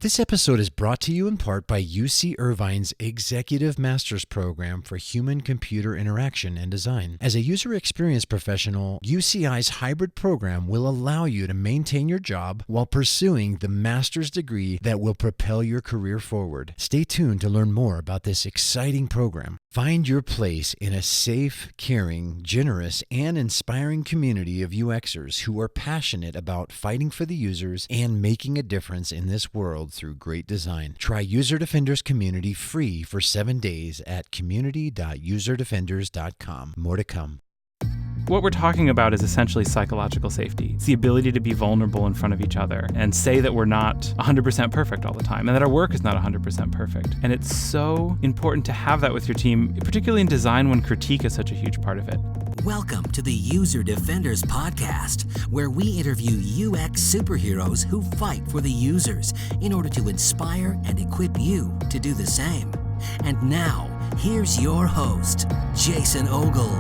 This episode is brought to you in part by UC Irvine's Executive Master's Program for Human-Computer Interaction and Design. As a user experience professional, UCI's hybrid program will allow you to maintain your job while pursuing the master's degree that will propel your career forward. Stay tuned to learn more about this exciting program. Find your place in a safe, caring, generous, and inspiring community of UXers who are passionate about fighting for the users and making a difference in this world through great design. Try User Defenders Community free for 7 days at community.userdefenders.com. More to come. What we're talking about is essentially psychological safety. It's the ability to be vulnerable in front of each other and say that we're not 100% perfect all the time and that our work is not 100% perfect. And it's so important to have that with your team, particularly in design when critique is such a huge part of it. Welcome to the User Defenders Podcast, where we interview UX superheroes who fight for the users in order to inspire and equip you to do the same. And now, here's your host, Jason Ogle.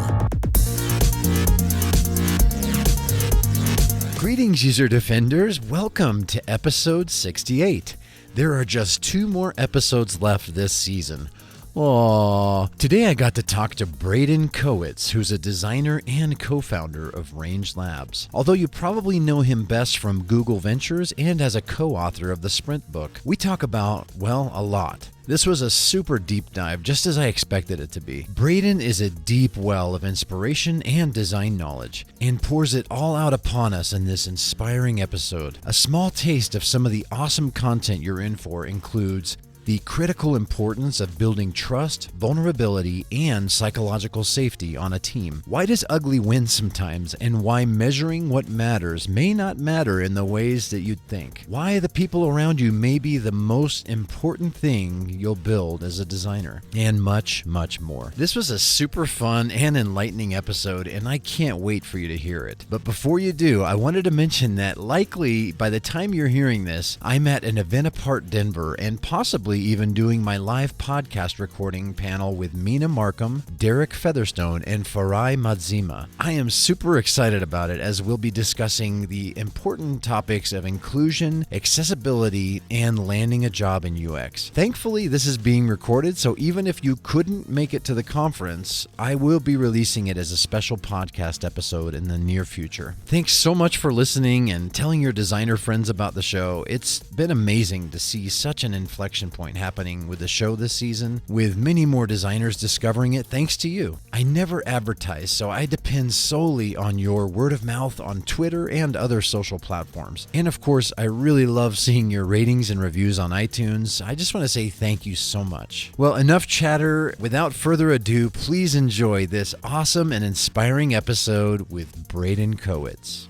Greetings, User Defenders. Welcome to episode 68. There are just 2 more episodes left this season. Aww. Today I got to talk to Braden Kowitz, who's a designer and co-founder of Range Labs. Although you probably know him best from Google Ventures and as a co-author of the Sprint book, we talk about, well, a lot. This was a super deep dive, just as I expected it to be. Braden is a deep well of inspiration and design knowledge, and pours it all out upon us in this inspiring episode. A small taste of some of the awesome content you're in for includes the critical importance of building trust, vulnerability, and psychological safety on a team. Why does ugly win sometimes, and why measuring what matters may not matter in the ways that you'd think. Why the people around you may be the most important thing you'll build as a designer. And much, much more. This was a super fun and enlightening episode, and I can't wait for you to hear it. But before you do, I wanted to mention that likely by the time you're hearing this, I'm at an event apart Denver, and possibly even doing my live podcast recording panel with Mina Markham, Derek Featherstone, and Farai Madzima. I am super excited about it as we'll be discussing the important topics of inclusion, accessibility, and landing a job in UX. Thankfully, this is being recorded, so even if you couldn't make it to the conference, I will be releasing it as a special podcast episode in the near future. Thanks so much for listening and telling your designer friends about the show. It's been amazing to see such an inflection point happening with the show this season, with many more designers discovering it thanks to you. I never advertise, so I depend solely on your word of mouth on Twitter and other social platforms. And of course, I really love seeing your ratings and reviews on iTunes. I just want to say thank you so much. Well, enough chatter. Without further ado, please enjoy this awesome and inspiring episode with Braden Kowitz.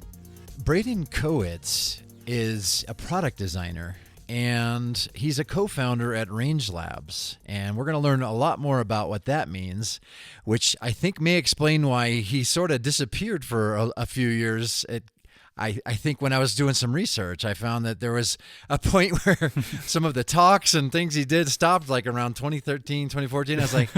Braden Kowitz is a product designer, and he's a co-founder at Range Labs. And we're going to learn a lot more about what that means, which I think may explain why he sort of disappeared for a few years. I think when I was doing some research, I found that there was a point where some of the talks and things he did stopped like around 2013, 2014. I was like,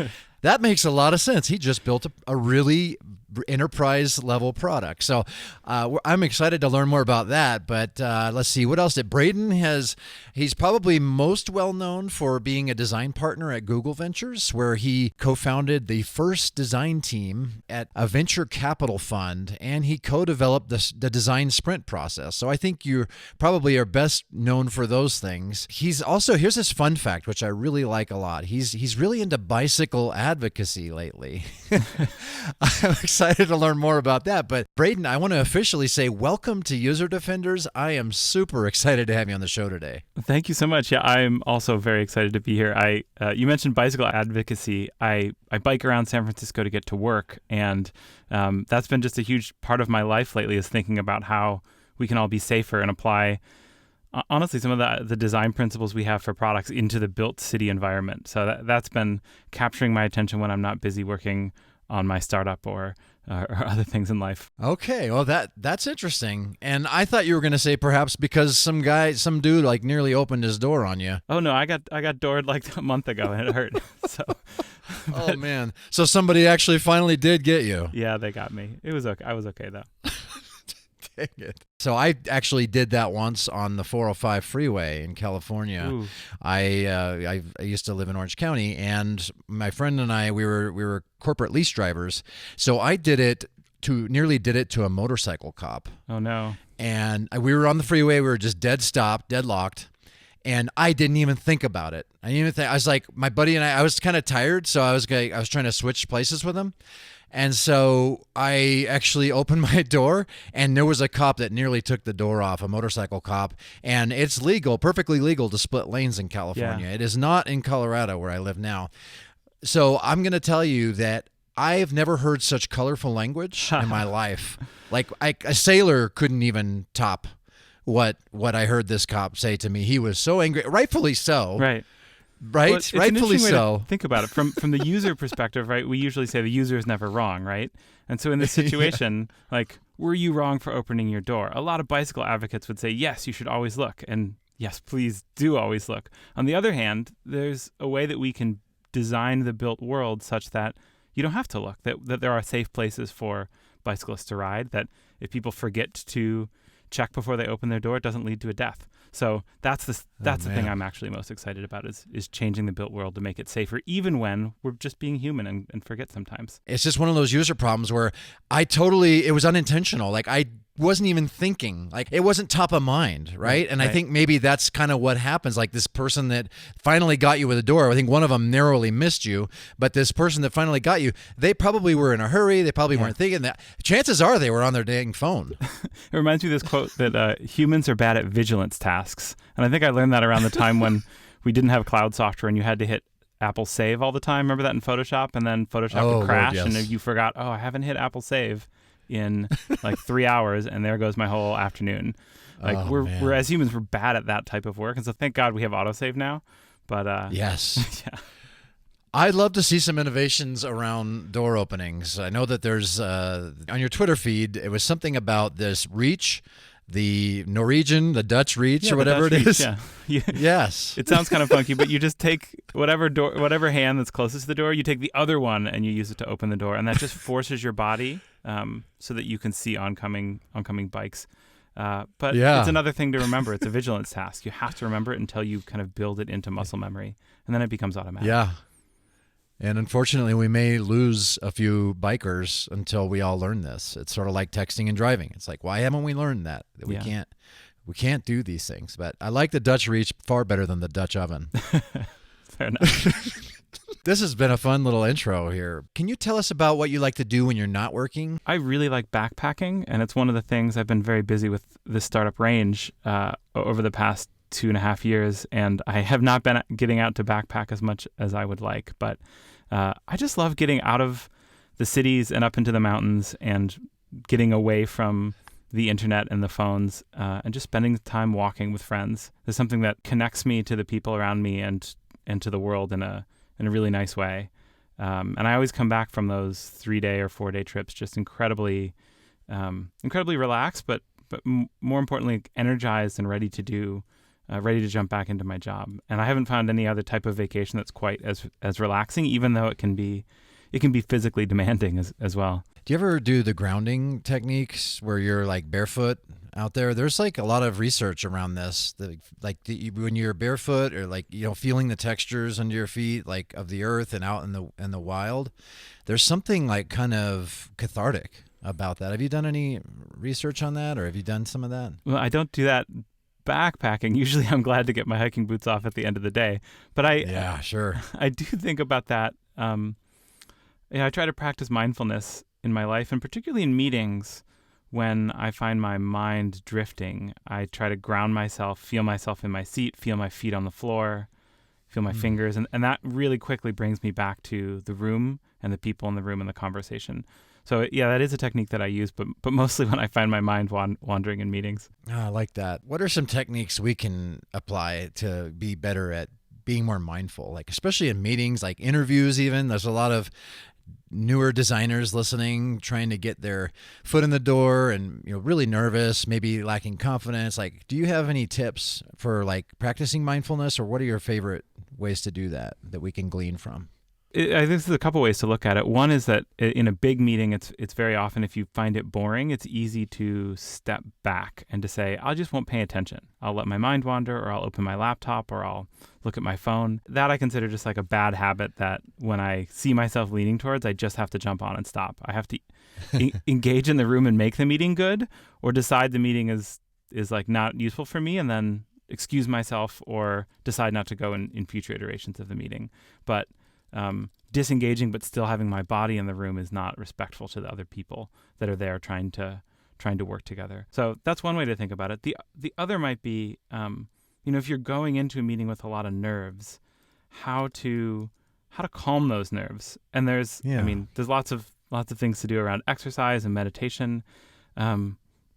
that makes a lot of sense. He just built a really enterprise level product. So I'm excited to learn more about that. But let's see, what else did Braden has? He's probably most well known for being a design partner at Google Ventures, where he co-founded the first design team at a venture capital fund, and he co-developed the design sprint process. So I think you probably are best known for those things. He's also, here's this fun fact, which I really like a lot. He's really into bicycle advocacy lately. I'm excited to learn more about that. But Braden, I want to officially say welcome to User Defenders. I am super excited to have you on the show today. Thank you so much. Yeah, I'm also very excited to be here. You mentioned bicycle advocacy. I bike around San Francisco to get to work, and that's been just a huge part of my life lately, is thinking about how we can all be safer and apply, honestly, some of the design principles we have for products into the built city environment. So that's been capturing my attention when I'm not busy working on my startup or other things in life. Okay, well that's interesting. And I thought you were going to say perhaps because some dude like nearly opened his door on you. Oh no, I got doored like a month ago and it hurt. So. Oh man, so somebody actually finally did get you. Yeah, they got me. It was okay. I was okay though. Dang it. So I actually did that once on the 405 freeway in California. Ooh. I used to live in Orange County, and my friend and I we were corporate lease drivers. So I nearly did it to a motorcycle cop. Oh no. And we were on the freeway. We were just deadlocked. And I didn't even think about it. I didn't even think. I was like, my buddy and I was kind of tired, so I was trying to switch places with him. And so I actually opened my door, and there was a cop that nearly took the door off, a motorcycle cop. And it's legal, perfectly legal to split lanes in California. Yeah. It is not in Colorado where I live now. So I'm going to tell you that I've never heard such colorful language in my life. Like a sailor couldn't even top what I heard this cop say to me. He was so angry, rightfully so. Right. Right, Well, it's an rightfully interesting way so. to think about it from the user perspective, right? We usually say the user is never wrong, right? And so in this situation, like, were you wrong for opening your door? A lot of bicycle advocates would say, yes, you should always look, and yes, please do always look. On the other hand, there's a way that we can design the built world such that you don't have to look. That there are safe places for bicyclists to ride. That if people forget to check before they open their door, it doesn't lead to a death. So that's the thing I'm actually most excited about is changing the built world to make it safer, even when we're just being human and forget sometimes. It's just one of those user problems where it was unintentional. Like I wasn't even thinking, like it wasn't top of mind, right? And I think maybe that's kind of what happens. Like this person that finally got you with a door, I think one of them narrowly missed you, but this person that finally got you, they probably were in a hurry. They probably weren't thinking that. Chances are they were on their dang phone. It reminds me of this quote that humans are bad at vigilance tasks. And I think I learned that around the time when we didn't have cloud software and you had to hit Apple Save all the time. Remember that in Photoshop? And then Photoshop would crash, Lord, yes. and you forgot, I haven't hit Apple Save in like 3 hours, and there goes my whole afternoon. Like we're as humans, we're bad at that type of work, and so thank God we have autosave now. But yes, yeah. I'd love to see some innovations around door openings. I know that there's on your Twitter feed, it was something about this reach, the Norwegian, the Dutch reach, or whatever it is. Yeah. Yes. It sounds kind of funky, but you just take whatever hand that's closest to the door, you take the other one and you use it to open the door, and that just forces your body so that you can see oncoming bikes. But it's another thing to remember. It's a vigilance task. You have to remember it until you kind of build it into muscle memory, and then it becomes automatic. Yeah. And unfortunately, we may lose a few bikers until we all learn this. It's sort of like texting and driving. It's like, why haven't we learned that we can't do these things? But I like the Dutch reach far better than the Dutch oven. Fair enough. This has been a fun little intro here. Can you tell us about what you like to do when you're not working? I really like backpacking, and it's one of the things I've been very busy with this startup range over the past 2.5 years, and I have not been getting out to backpack as much as I would like, but I just love getting out of the cities and up into the mountains and getting away from the internet and the phones and just spending time walking with friends. There's something that connects me to the people around me and to the world in a really nice way. And I always come back from those 3-day or 4-day trips just incredibly relaxed, but more importantly, energized and ready to jump back into my job. And I haven't found any other type of vacation that's quite as relaxing, even though it can be physically demanding as well. Do you ever do the grounding techniques where you're like barefoot out there? There's like a lot of research around this, when you're barefoot or like, feeling the textures under your feet, like of the earth and out in the wild. There's something like kind of cathartic about that. Have you done any research on that, or have you done some of that? Well, I don't do that backpacking. Usually I'm glad to get my hiking boots off at the end of the day, but yeah, sure. I do think about that. I try to practice mindfulness in my life, and particularly in meetings when I find my mind drifting. I try to ground myself, feel myself in my seat, feel my feet on the floor, feel my fingers, and that really quickly brings me back to the room and the people in the room and the conversation. So yeah, that is a technique that I use, but mostly when I find my mind wandering in meetings. Oh, I like that. What are some techniques we can apply to be better at being more mindful, like especially in meetings, like interviews even? There's a lot of newer designers listening, trying to get their foot in the door and really nervous, maybe lacking confidence. Like, do you have any tips for like practicing mindfulness, or what are your favorite ways to do that we can glean from? I think there's a couple ways to look at it. One is that in a big meeting, it's very often, if you find it boring, it's easy to step back and to say, I just won't pay attention. I'll let my mind wander, or I'll open my laptop, or I'll look at my phone. That I consider just like a bad habit that when I see myself leaning towards, I just have to jump on and stop. I have to engage in the room and make the meeting good, or decide the meeting is like not useful for me, and then excuse myself or decide not to go in future iterations of the meeting. But disengaging but still having my body in the room is not respectful to the other people that are there trying to work together. So that's one way to think about it. The other might be, if you're going into a meeting with a lot of nerves, how to calm those nerves. And there's lots of things to do around exercise and meditation. A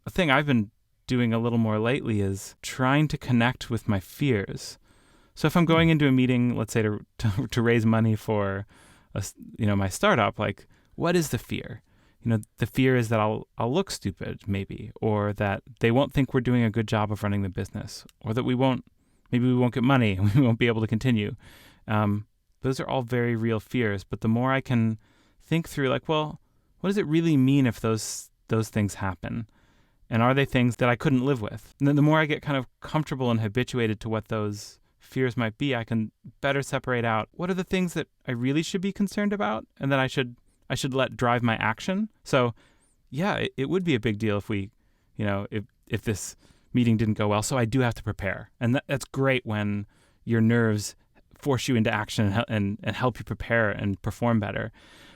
thing I've been doing a little more lately is trying to connect with my fears. So if I'm going into a meeting, let's say to raise money for, my startup, like, what is the fear? The fear is that I'll look stupid, maybe, or that they won't think we're doing a good job of running the business, or that maybe we won't get money and we won't be able to continue. Those are all very real fears. But the more I can think through, like, well, what does it really mean if those things happen? And are they things that I couldn't live with? And then the more I get kind of comfortable and habituated to what those fears might be, I can better separate out what are the things that I really should be concerned about and that I should let drive my action. So yeah, it would be a big deal if we, if this meeting didn't go well. So I do have to prepare. And that's great when your nerves force you into action and help you prepare and perform better.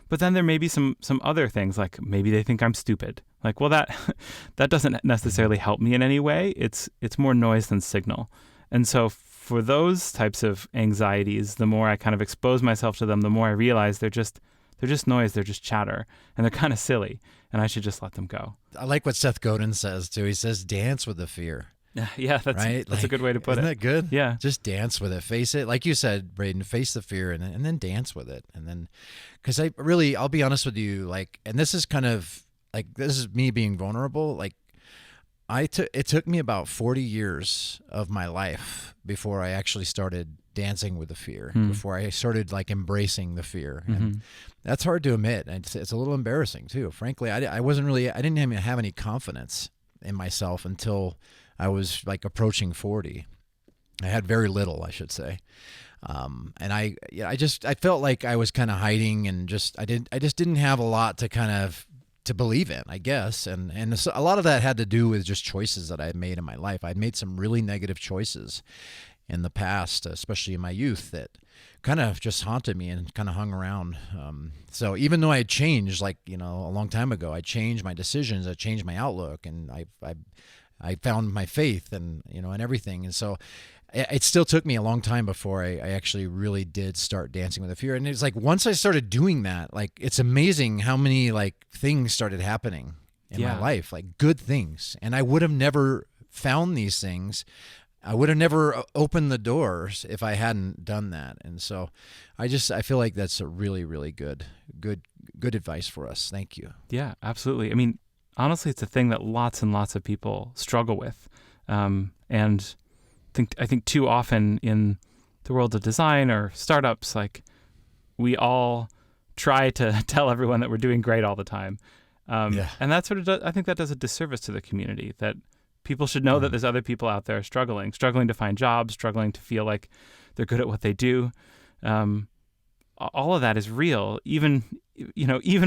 But then there may be some other things, like maybe they think I'm stupid. Like, well, that doesn't necessarily help me in any way. It's more noise than signal. And so for those types of anxieties, the more I kind of expose myself to them, the more I realize they're just noise, they're just chatter, and they're kind of silly, and I should just let them go. I like what Seth Godin says too. He says, dance with the fear. Yeah, that's a good way to put it. Isn't that good? Yeah. Just dance with it. Face it. Like you said, Braden, face the fear and then dance with it. And then, because I'll be honest with you, like, and this is kind of, like, this is me being vulnerable. Like, it took me about 40 years of my life before I actually started dancing with the fear, before I started like embracing the fear. And that's hard to admit. And it's a little embarrassing too. Frankly, I didn't even have any confidence in myself until I was like approaching 40. I had very little, I should say. And I felt like I was kind of hiding and I just didn't have a lot to believe in, I guess. And a lot of that had to do with just choices that I had made in my life. I'd made some really negative choices in the past, especially in my youth, that kind of just haunted me and kind of hung around. So even though I had changed, like, a long time ago, I changed my decisions, I changed my outlook, and I found my faith and everything. And so it still took me a long time before I actually really did start dancing with the fear. And it's like, once I started doing that, like, it's amazing how many like things started happening in my life, like good things. And I would have never found these things. I would have never opened the doors if I hadn't done that. And so I feel like that's a really, really good advice for us. Thank you. Yeah, absolutely. I mean, honestly, it's a thing that lots and lots of people struggle with. And I think too often in the world of design or startups, like, we all try to tell everyone that we're doing great all the time. And that sort of I think that does a disservice to the community, that people should know that there's other people out there struggling to find jobs, struggling to feel like they're good at what they do. All of that is real, even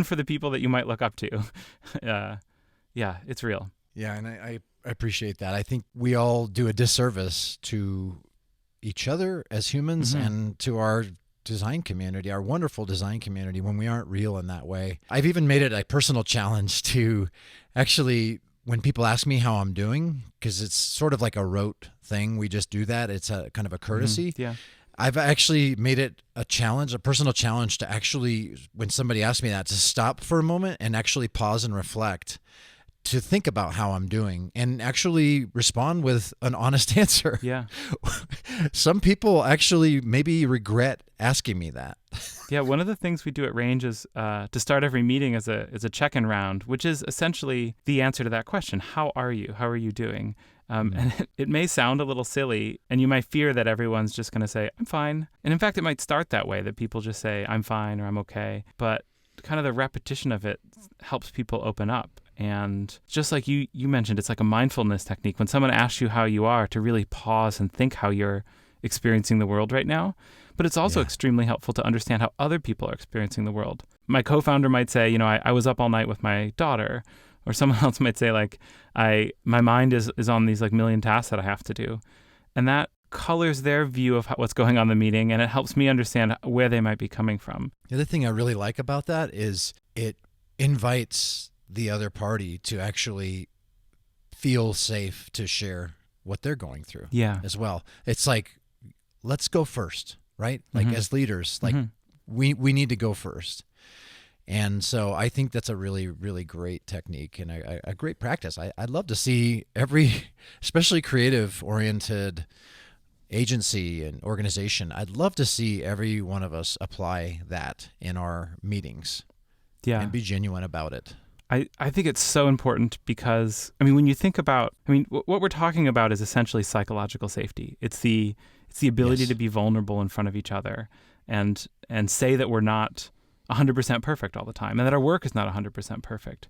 for the people that you might look up to. It's real. Yeah, and I appreciate that. I think we all do a disservice to each other as humans and to our design community, our wonderful design community, when we aren't real in that way. I've even made it a personal challenge to actually, when people ask me how I'm doing, because it's sort of like a rote thing, we just do that. It's a kind of a courtesy. Yeah. I've actually made it a challenge, a personal challenge, to actually, when somebody asks me that, to stop for a moment and actually pause and reflect, to think about how I'm doing and actually respond with an honest answer. Yeah. Some people actually maybe regret asking me that. Yeah, one of the things we do at Range is to start every meeting as a check-in round, which is essentially the answer to that question. How are you? How are you doing? And it may sound a little silly, and you might fear that everyone's just going to say, I'm fine. And in fact, it might start that way, that people just say, I'm fine or I'm okay. But kind of the repetition of it helps people open up. And just like you mentioned, it's like a mindfulness technique. When someone asks you how you are, to really pause and think how you're experiencing the world right now. But it's also extremely helpful to understand how other people are experiencing the world. My co-founder might say, I was up all night with my daughter. Or someone else might say, like, my mind is on these like million tasks that I have to do. And that colors their view of what's going on in the meeting, and it helps me understand where they might be coming from. The other thing I really like about that is it invites the other party to actually feel safe to share what they're going through as well. It's like, let's go first, right? Like as leaders, like we need to go first. And so I think that's a really, really great technique and a great practice. I'd love to see especially creative-oriented agency and organization, I'd love to see every one of us apply that in our meetings and be genuine about it. I think it's so important because, when you think about, what we're talking about is essentially psychological safety. It's the ability to be vulnerable in front of each other and say that we're not 100% perfect all the time and that our work is not 100% perfect.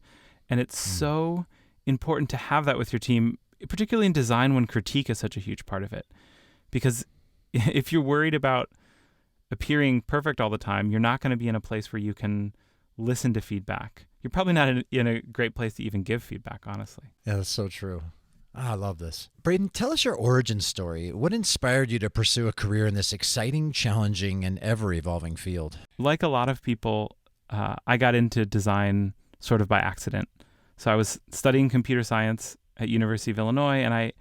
And it's so important to have that with your team, particularly in design when critique is such a huge part of it. Because if you're worried about appearing perfect all the time, you're not going to be in a place where you can listen to feedback. You're probably not in a great place to even give feedback, honestly. Yeah, that's so true. I love this. Braden, tell us your origin story. What inspired you to pursue a career in this exciting, challenging, and ever-evolving field? Like a lot of people, I got into design sort of by accident. So I was studying computer science at University of Illinois, and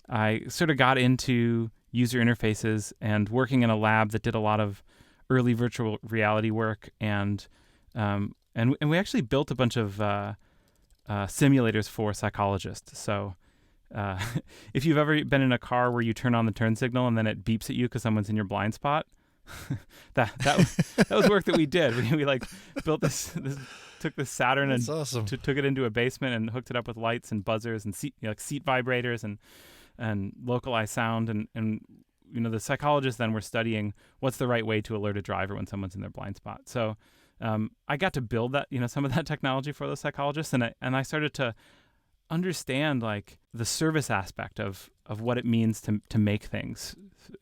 I sort of got into user interfaces and working in a lab that did a lot of early virtual reality work, and we actually built a bunch of simulators for psychologists. So if you've ever been in a car where you turn on the turn signal and then it beeps at you because someone's in your blind spot, that was work that we did. We like built this took this Saturn and awesome. took it into a basement and hooked it up with lights and buzzers and seat vibrators and localized sound and the psychologists then were studying what's the right way to alert a driver when someone's in their blind spot. So I got to build that, some of that technology for those psychologists, and I started to understand like the service aspect of what it means to make things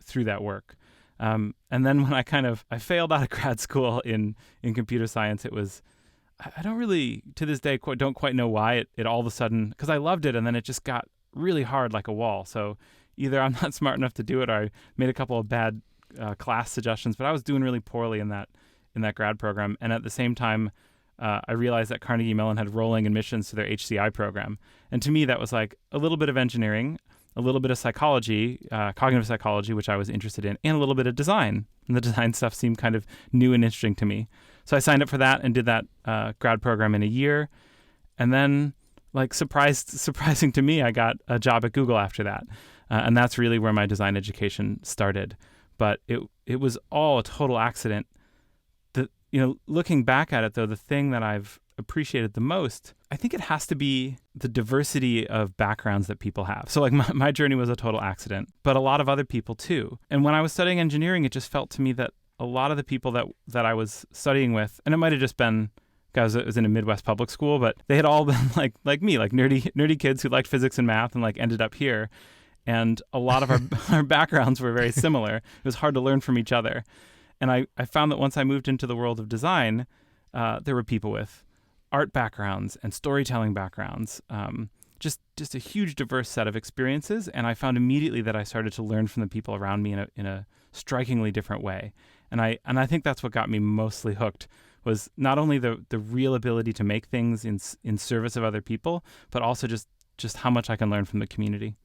through that work. And then when I failed out of grad school in computer science, it was, I don't really, to this day, don't quite know why it all of a sudden, because I loved it, and then it just got really hard like a wall. So either I'm not smart enough to do it, or I made a couple of bad class suggestions, but I was doing really poorly in that grad program. And at the same time, I realized that Carnegie Mellon had rolling admissions to their HCI program. And to me, that was like a little bit of engineering, a little bit of psychology, cognitive psychology, which I was interested in, and a little bit of design. And the design stuff seemed kind of new and interesting to me. So I signed up for that and did that grad program in a year. And then, like surprising to me, I got a job at Google after that. And that's really where my design education started. But it was all a total accident. Looking back at it, though, the thing that I've appreciated the most, I think it has to be the diversity of backgrounds that people have. So like my journey was a total accident, but a lot of other people too. And when I was studying engineering, it just felt to me that a lot of the people that I was studying with, and it might have just been because it was in a Midwest public school, but they had all been like me, like nerdy kids who liked physics and math and like ended up here. And a lot of our backgrounds were very similar. It was hard to learn from each other. And I found that once I moved into the world of design, there were people with art backgrounds and storytelling backgrounds, just a huge diverse set of experiences. And I found immediately that I started to learn from the people around me in a strikingly different way. And I think that's what got me mostly hooked, was not only the real ability to make things in service of other people, but also just how much I can learn from the community.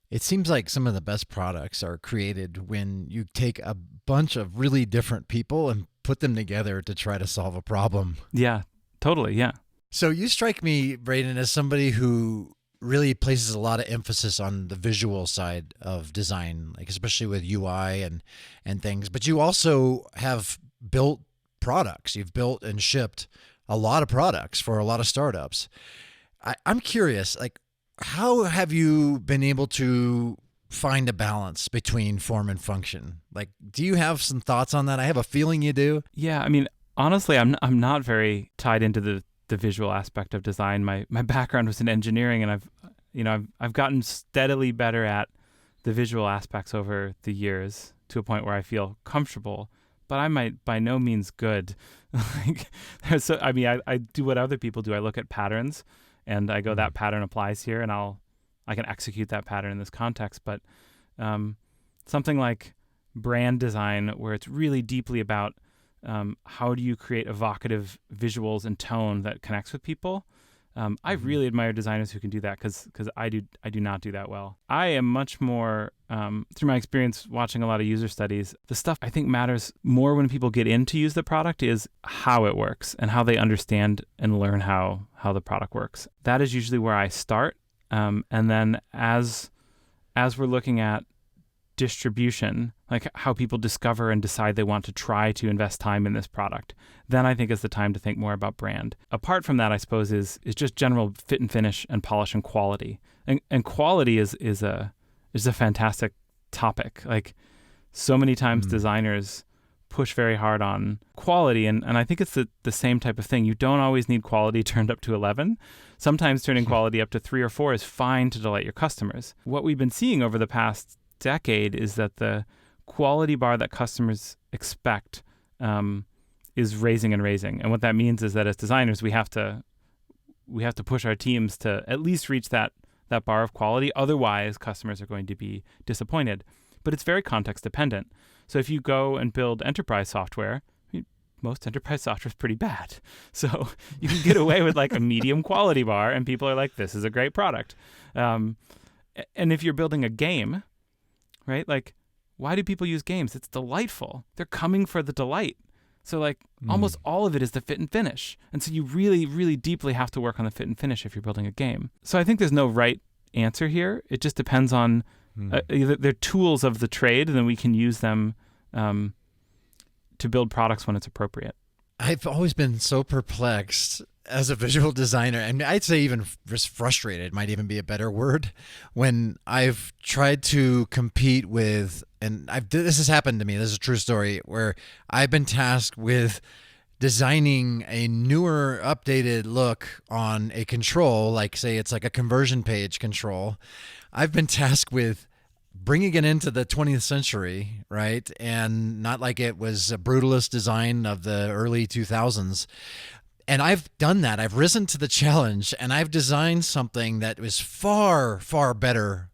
It seems like some of the best products are created when you take a bunch of really different people and put them together to try to solve a problem. Yeah, totally. Yeah. So you strike me, Braden, as somebody who really places a lot of emphasis on the visual side of design, like especially with UI and things. But you also have built products. You've built and shipped a lot of products for a lot of startups. I'm curious, like, how have you been able to find a balance between form and function? Like, do you have some thoughts on that? I have a feeling you do. Yeah, I mean, honestly, I'm not very tied into the visual aspect of design. My background was in engineering, and I've gotten steadily better at the visual aspects over the years to a point where I feel comfortable, but I might by no means good. I do what other people do. I look at patterns and I go, that pattern applies here, and I can execute that pattern in this context. But something like brand design, where it's really deeply about how do you create evocative visuals and tone that connects with people. I really admire designers who can do that, because I do not do that well. I am much more, through my experience watching a lot of user studies, the stuff I think matters more when people get in to use the product is how it works and how they understand and learn how the product works. That is usually where I start. And then as we're looking at distribution, like how people discover and decide they want to try to invest time in this product, then I think is the time to think more about brand. Apart from that, I suppose is just general fit and finish and polish and quality. And quality is a fantastic topic. Like, so many times designers push very hard on quality, and I think it's the same type of thing. You don't always need quality turned up to 11. Sometimes turning quality up to 3 or 4 is fine to delight your customers. What we've been seeing over the past decade is that the quality bar that customers expect is raising and raising. And what that means is that as designers, we have to push our teams to at least reach that bar of quality. Otherwise, customers are going to be disappointed. But it's very context dependent. So if you go and build enterprise software, most enterprise software is pretty bad. So you can get away with like a medium quality bar, and people are like, this is a great product. And if you're building a game, right? Like, why do people use games? It's delightful. They're coming for the delight. So like almost all of it is the fit and finish. And so you really, really deeply have to work on the fit and finish if you're building a game. So I think there's no right answer here. It just depends on they're tools of the trade, and then we can use them to build products when it's appropriate. I've always been so perplexed as a visual designer, and I'd say even just frustrated might even be a better word, when I've tried to compete with, and this has happened to me, this is a true story, where I've been tasked with designing a newer, updated look on a control, like say it's like a conversion page control. I've been tasked with bringing it into the 20th century, right? And not like it was a brutalist design of the early 2000s. And I've done that. I've risen to the challenge, and I've designed something that was far, far better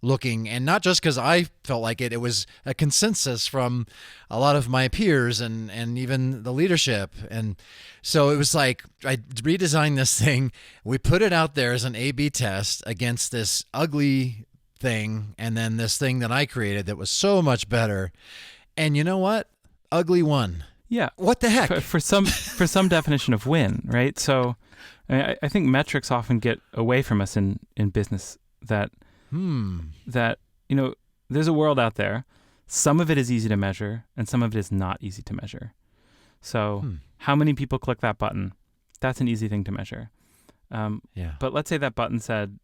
looking. And not just because I felt like it was a consensus from a lot of my peers and even the leadership. And so it was like, I redesigned this thing. We put it out there as an A/B test against this ugly thing, and then this thing that I created that was so much better. And you know what? Ugly won. Yeah. What the heck? For some definition of win, right? So I think metrics often get away from us in business, that there's a world out there. Some of it is easy to measure, and some of it is not easy to measure. So how many people click that button? That's an easy thing to measure. But let's say that button said,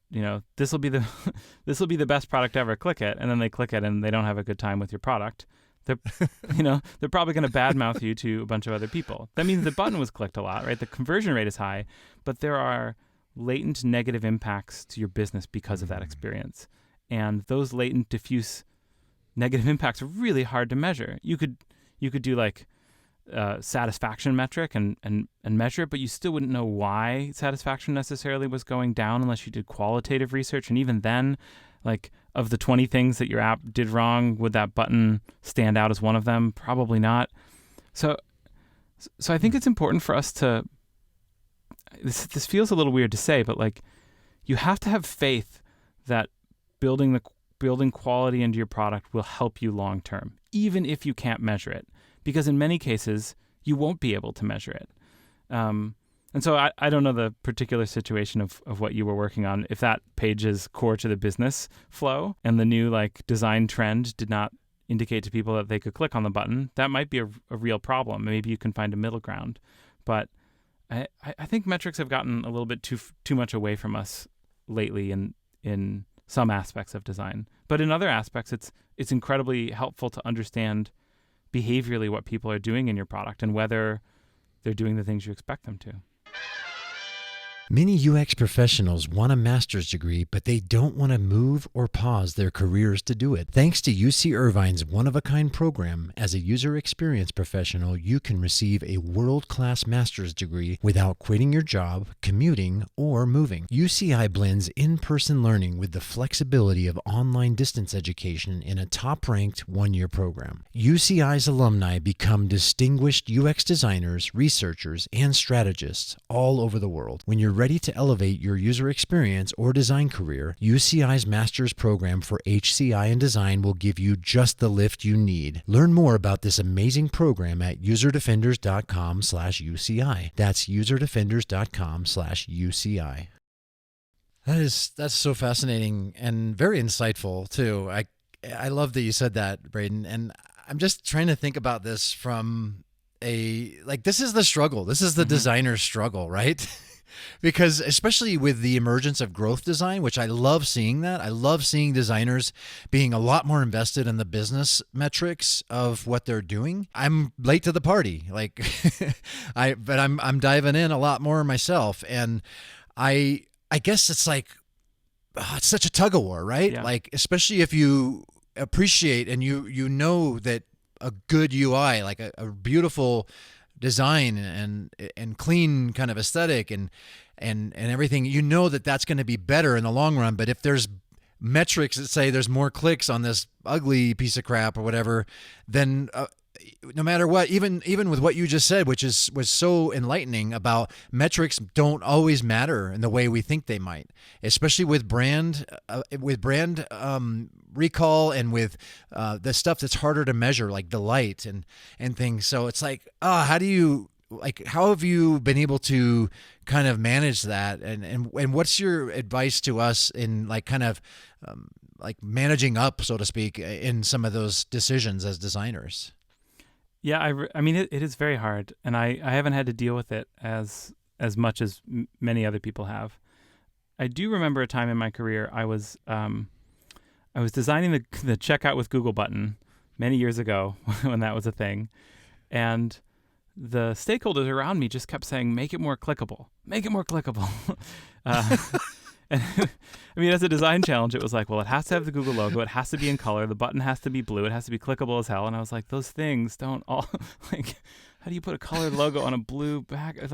this will be the best product ever. Click it, and then they click it, and they don't have a good time with your product. They're probably going to badmouth you to a bunch of other people. That means the button was clicked a lot, right? The conversion rate is high, but there are latent negative impacts to your business because of that experience. And those latent, diffuse negative impacts are really hard to measure. You could do like satisfaction metric and measure it, but you still wouldn't know why satisfaction necessarily was going down unless you did qualitative research. And even then, like, of the 20 things that your app did wrong, would that button stand out as one of them? Probably not. So I think it's important for us to, this feels a little weird to say, but like, you have to have faith that building quality into your product will help you long term, even if you can't measure it, because in many cases you won't be able to measure it. And so I don't know the particular situation of what you were working on, if that page is core to the business flow and the new like design trend did not indicate to people that they could click on the button. That might be a real problem. Maybe you can find a middle ground. But I think metrics have gotten a little bit too much away from us lately in in some aspects of design. But in other aspects, it's incredibly helpful to understand behaviorally what people are doing in your product and whether they're doing the things you expect them to. Many UX professionals want a master's degree, but they don't want to move or pause their careers to do it. Thanks to UC Irvine's one-of-a-kind program, as a user experience professional, you can receive a world-class master's degree without quitting your job, commuting, or moving. UCI blends in-person learning with the flexibility of online distance education in a top-ranked one-year program. UCI's alumni become distinguished UX designers, researchers, and strategists all over the world. When you're ready to elevate your user experience or design career, UCI's master's program for HCI and design will give you just the lift you need. Learn more about this amazing program at userdefenders.com/UCI. That's userdefenders.com/UCI. That's so fascinating and very insightful too. I love that you said that, Braden. And I'm just trying to think about this from this is the struggle. This is the designer's struggle, right? Because especially with the emergence of growth design, which I love seeing that. I love seeing designers being a lot more invested in the business metrics of what they're doing. I'm late to the party. But I'm diving in a lot more myself. And I guess it's it's such a tug of war, right? Yeah. Especially if you appreciate and you know that a good UI, like a beautiful design and clean kind of aesthetic and everything, you know that's going to be better in the long run. But if there's metrics that say there's more clicks on this ugly piece of crap or whatever, then no matter what, even with what you just said, which was so enlightening about metrics don't always matter in the way we think they might, especially with brand recall and with the stuff that's harder to measure, like delight and things. So it's how have you been able to kind of manage that, and what's your advice to us in managing up, so to speak, in some of those decisions as designers? Yeah, I mean, it is very hard, and I haven't had to deal with it as much as many other people have. I do remember a time in my career I was designing the checkout with Google button many years ago when that was a thing, and the stakeholders around me just kept saying, "Make it more clickable, make it more clickable." And I mean, as a design challenge, it was like, well, it has to have the Google logo, it has to be in color, the button has to be blue, it has to be clickable as hell. And I was like, those things don't all how do you put a colored logo on a blue back? It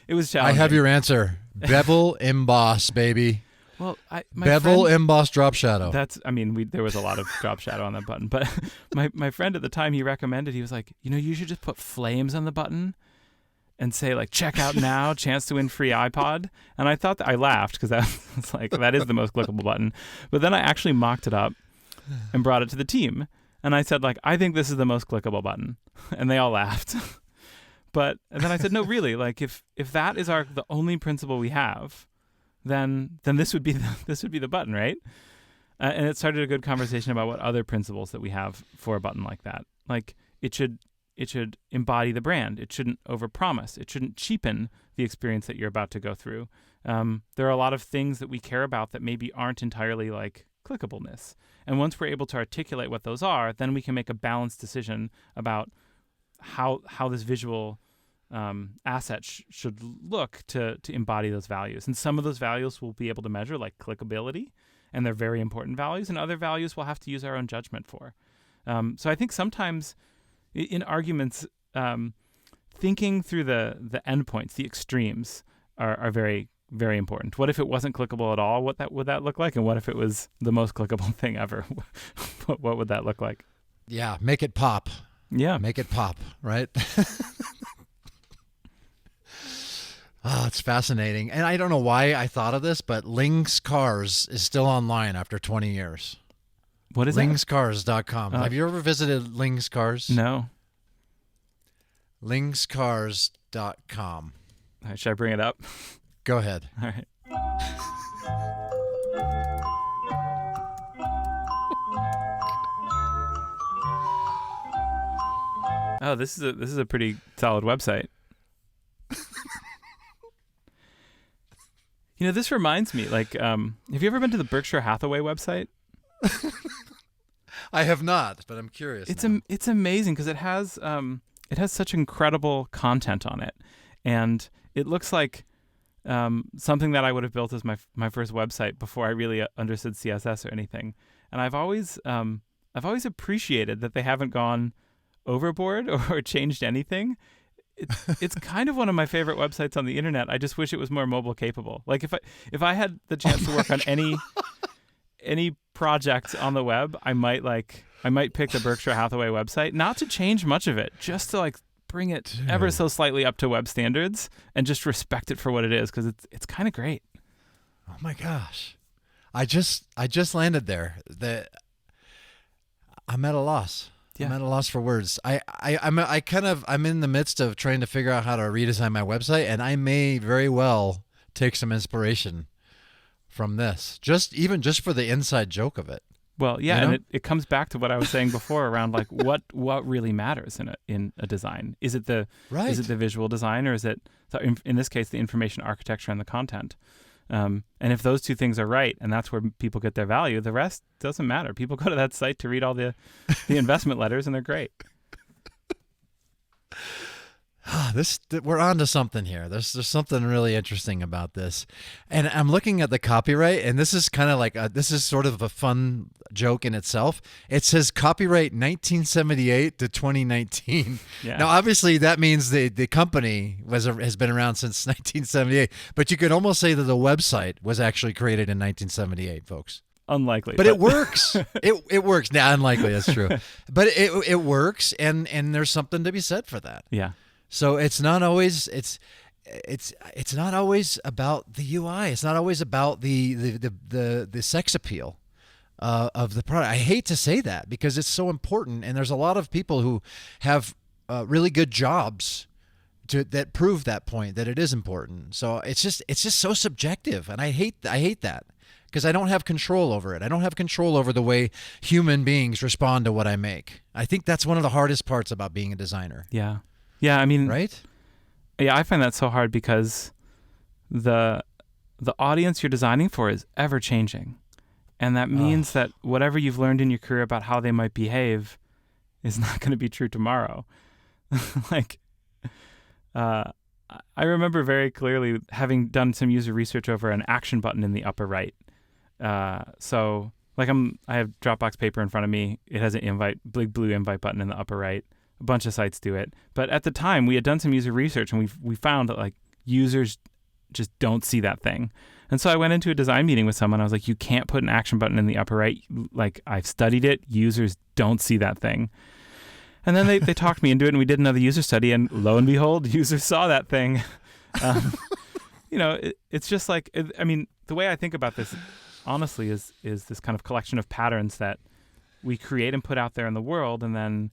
was challenging. I have your answer. Bevel emboss, baby. Well, Bevel emboss drop shadow. There was a lot of drop shadow on that button, but my friend at the time, he was like, you should just put flames on the button and say check out now, chance to win free iPod. And I thought I laughed because that is the most clickable button. But then I actually mocked it up and brought it to the team. And I said I think this is the most clickable button. And they all laughed. And then I said, no, really, if that is the only principle we have, then this would be the button, right? And it started a good conversation about what other principles that we have for a button like that. It should embody the brand. It shouldn't overpromise. It shouldn't cheapen the experience that you're about to go through. There are a lot of things that we care about that maybe aren't entirely clickableness. And once we're able to articulate what those are, then we can make a balanced decision about how this visual asset should look to embody those values. And some of those values we'll be able to measure, like clickability, and they're very important values. And other values we'll have to use our own judgment for. So I think sometimes in arguments, thinking through the endpoints, the extremes, are very, very important. What if it wasn't clickable at all? What would that look like? And what if it was the most clickable thing ever? What would that look like? Yeah, make it pop. Yeah. Make it pop, right? It's fascinating. And I don't know why I thought of this, but Lynx Cars is still online after 20 years. What is Lynxcars.com. Have you ever visited Lynx Cars? No. Lynxcars.com. All right, should I bring it up? Go ahead. All right. Oh, this is a pretty solid website. This reminds me, like, have you ever been to the Berkshire Hathaway website? I have not, but I'm curious. It's amazing because it has such incredible content on it, and it looks like something that I would have built as my first website before I really understood CSS or anything. And I've always appreciated that they haven't gone overboard or changed anything. It's kind of one of my favorite websites on the internet. I just wish it was more mobile capable. Like if I had the chance to work on any project on the web, I might pick the Berkshire Hathaway website, not to change much of it, just to like bring it ever so slightly up to web standards and just respect it for what it is, because it's kind of great. Oh my gosh, I just landed there. I'm at a loss. Yeah. I'm at a loss for words. I'm in the midst of trying to figure out how to redesign my website, and I may very well take some inspiration from this, just for the inside joke of it. Well, yeah, and it comes back to what I was saying before around like what really matters in a design. Is it the visual design, or is it in this case the information architecture and the content? And if those two things are right, and that's where people get their value, the rest doesn't matter. People go to that site to read all the investment letters, and they're great. We're on to something here. There's something really interesting about this, and I'm looking at the copyright, and this is kind of like this is sort of a fun joke in itself. It says copyright 1978 to 2019. Yeah. Now, obviously, that means the company has been around since 1978, but you could almost say that the website was actually created in 1978, folks. Unlikely, but it works. It works. Now, unlikely, that's true, but it works, and there's something to be said for that. Yeah. So it's not always not always about the UI. It's not always about the sex appeal of the product. I hate to say that because it's so important, and there's a lot of people who have really good jobs that prove that point, that it is important. So it's just so subjective, and I hate that because I don't have control over it. I don't have control over the way human beings respond to what I make. I think that's one of the hardest parts about being a designer. Yeah. Yeah, I mean, right? Yeah, I find that so hard because the audience you're designing for is ever changing, and that means that whatever you've learned in your career about how they might behave is not going to be true tomorrow. Like, I remember very clearly having done some user research over an action button in the upper right. So, like, I have Dropbox paper in front of me. It has an big blue invite button in the upper right. A bunch of sites do it, but at the time we had done some user research, and we found that like users just don't see that thing. And so I went into a design meeting with someone. I was like, "You can't put an action button in the upper right. Like, I've studied it. Users don't see that thing." And then they talked me into it, and we did another user study, and lo and behold, users saw that thing. It's just like, I mean, the way I think about this, honestly, is this kind of collection of patterns that we create and put out there in the world, and then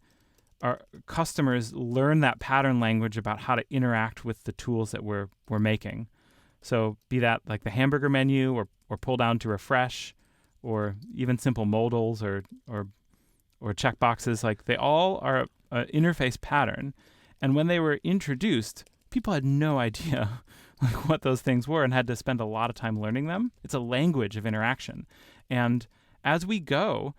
our customers learn that pattern language about how to interact with the tools that we're making. So be that like the hamburger menu or pull down to refresh, or even simple modals or checkboxes, like they all are an interface pattern. And when they were introduced, people had no idea like what those things were and had to spend a lot of time learning them. It's a language of interaction. And as we go,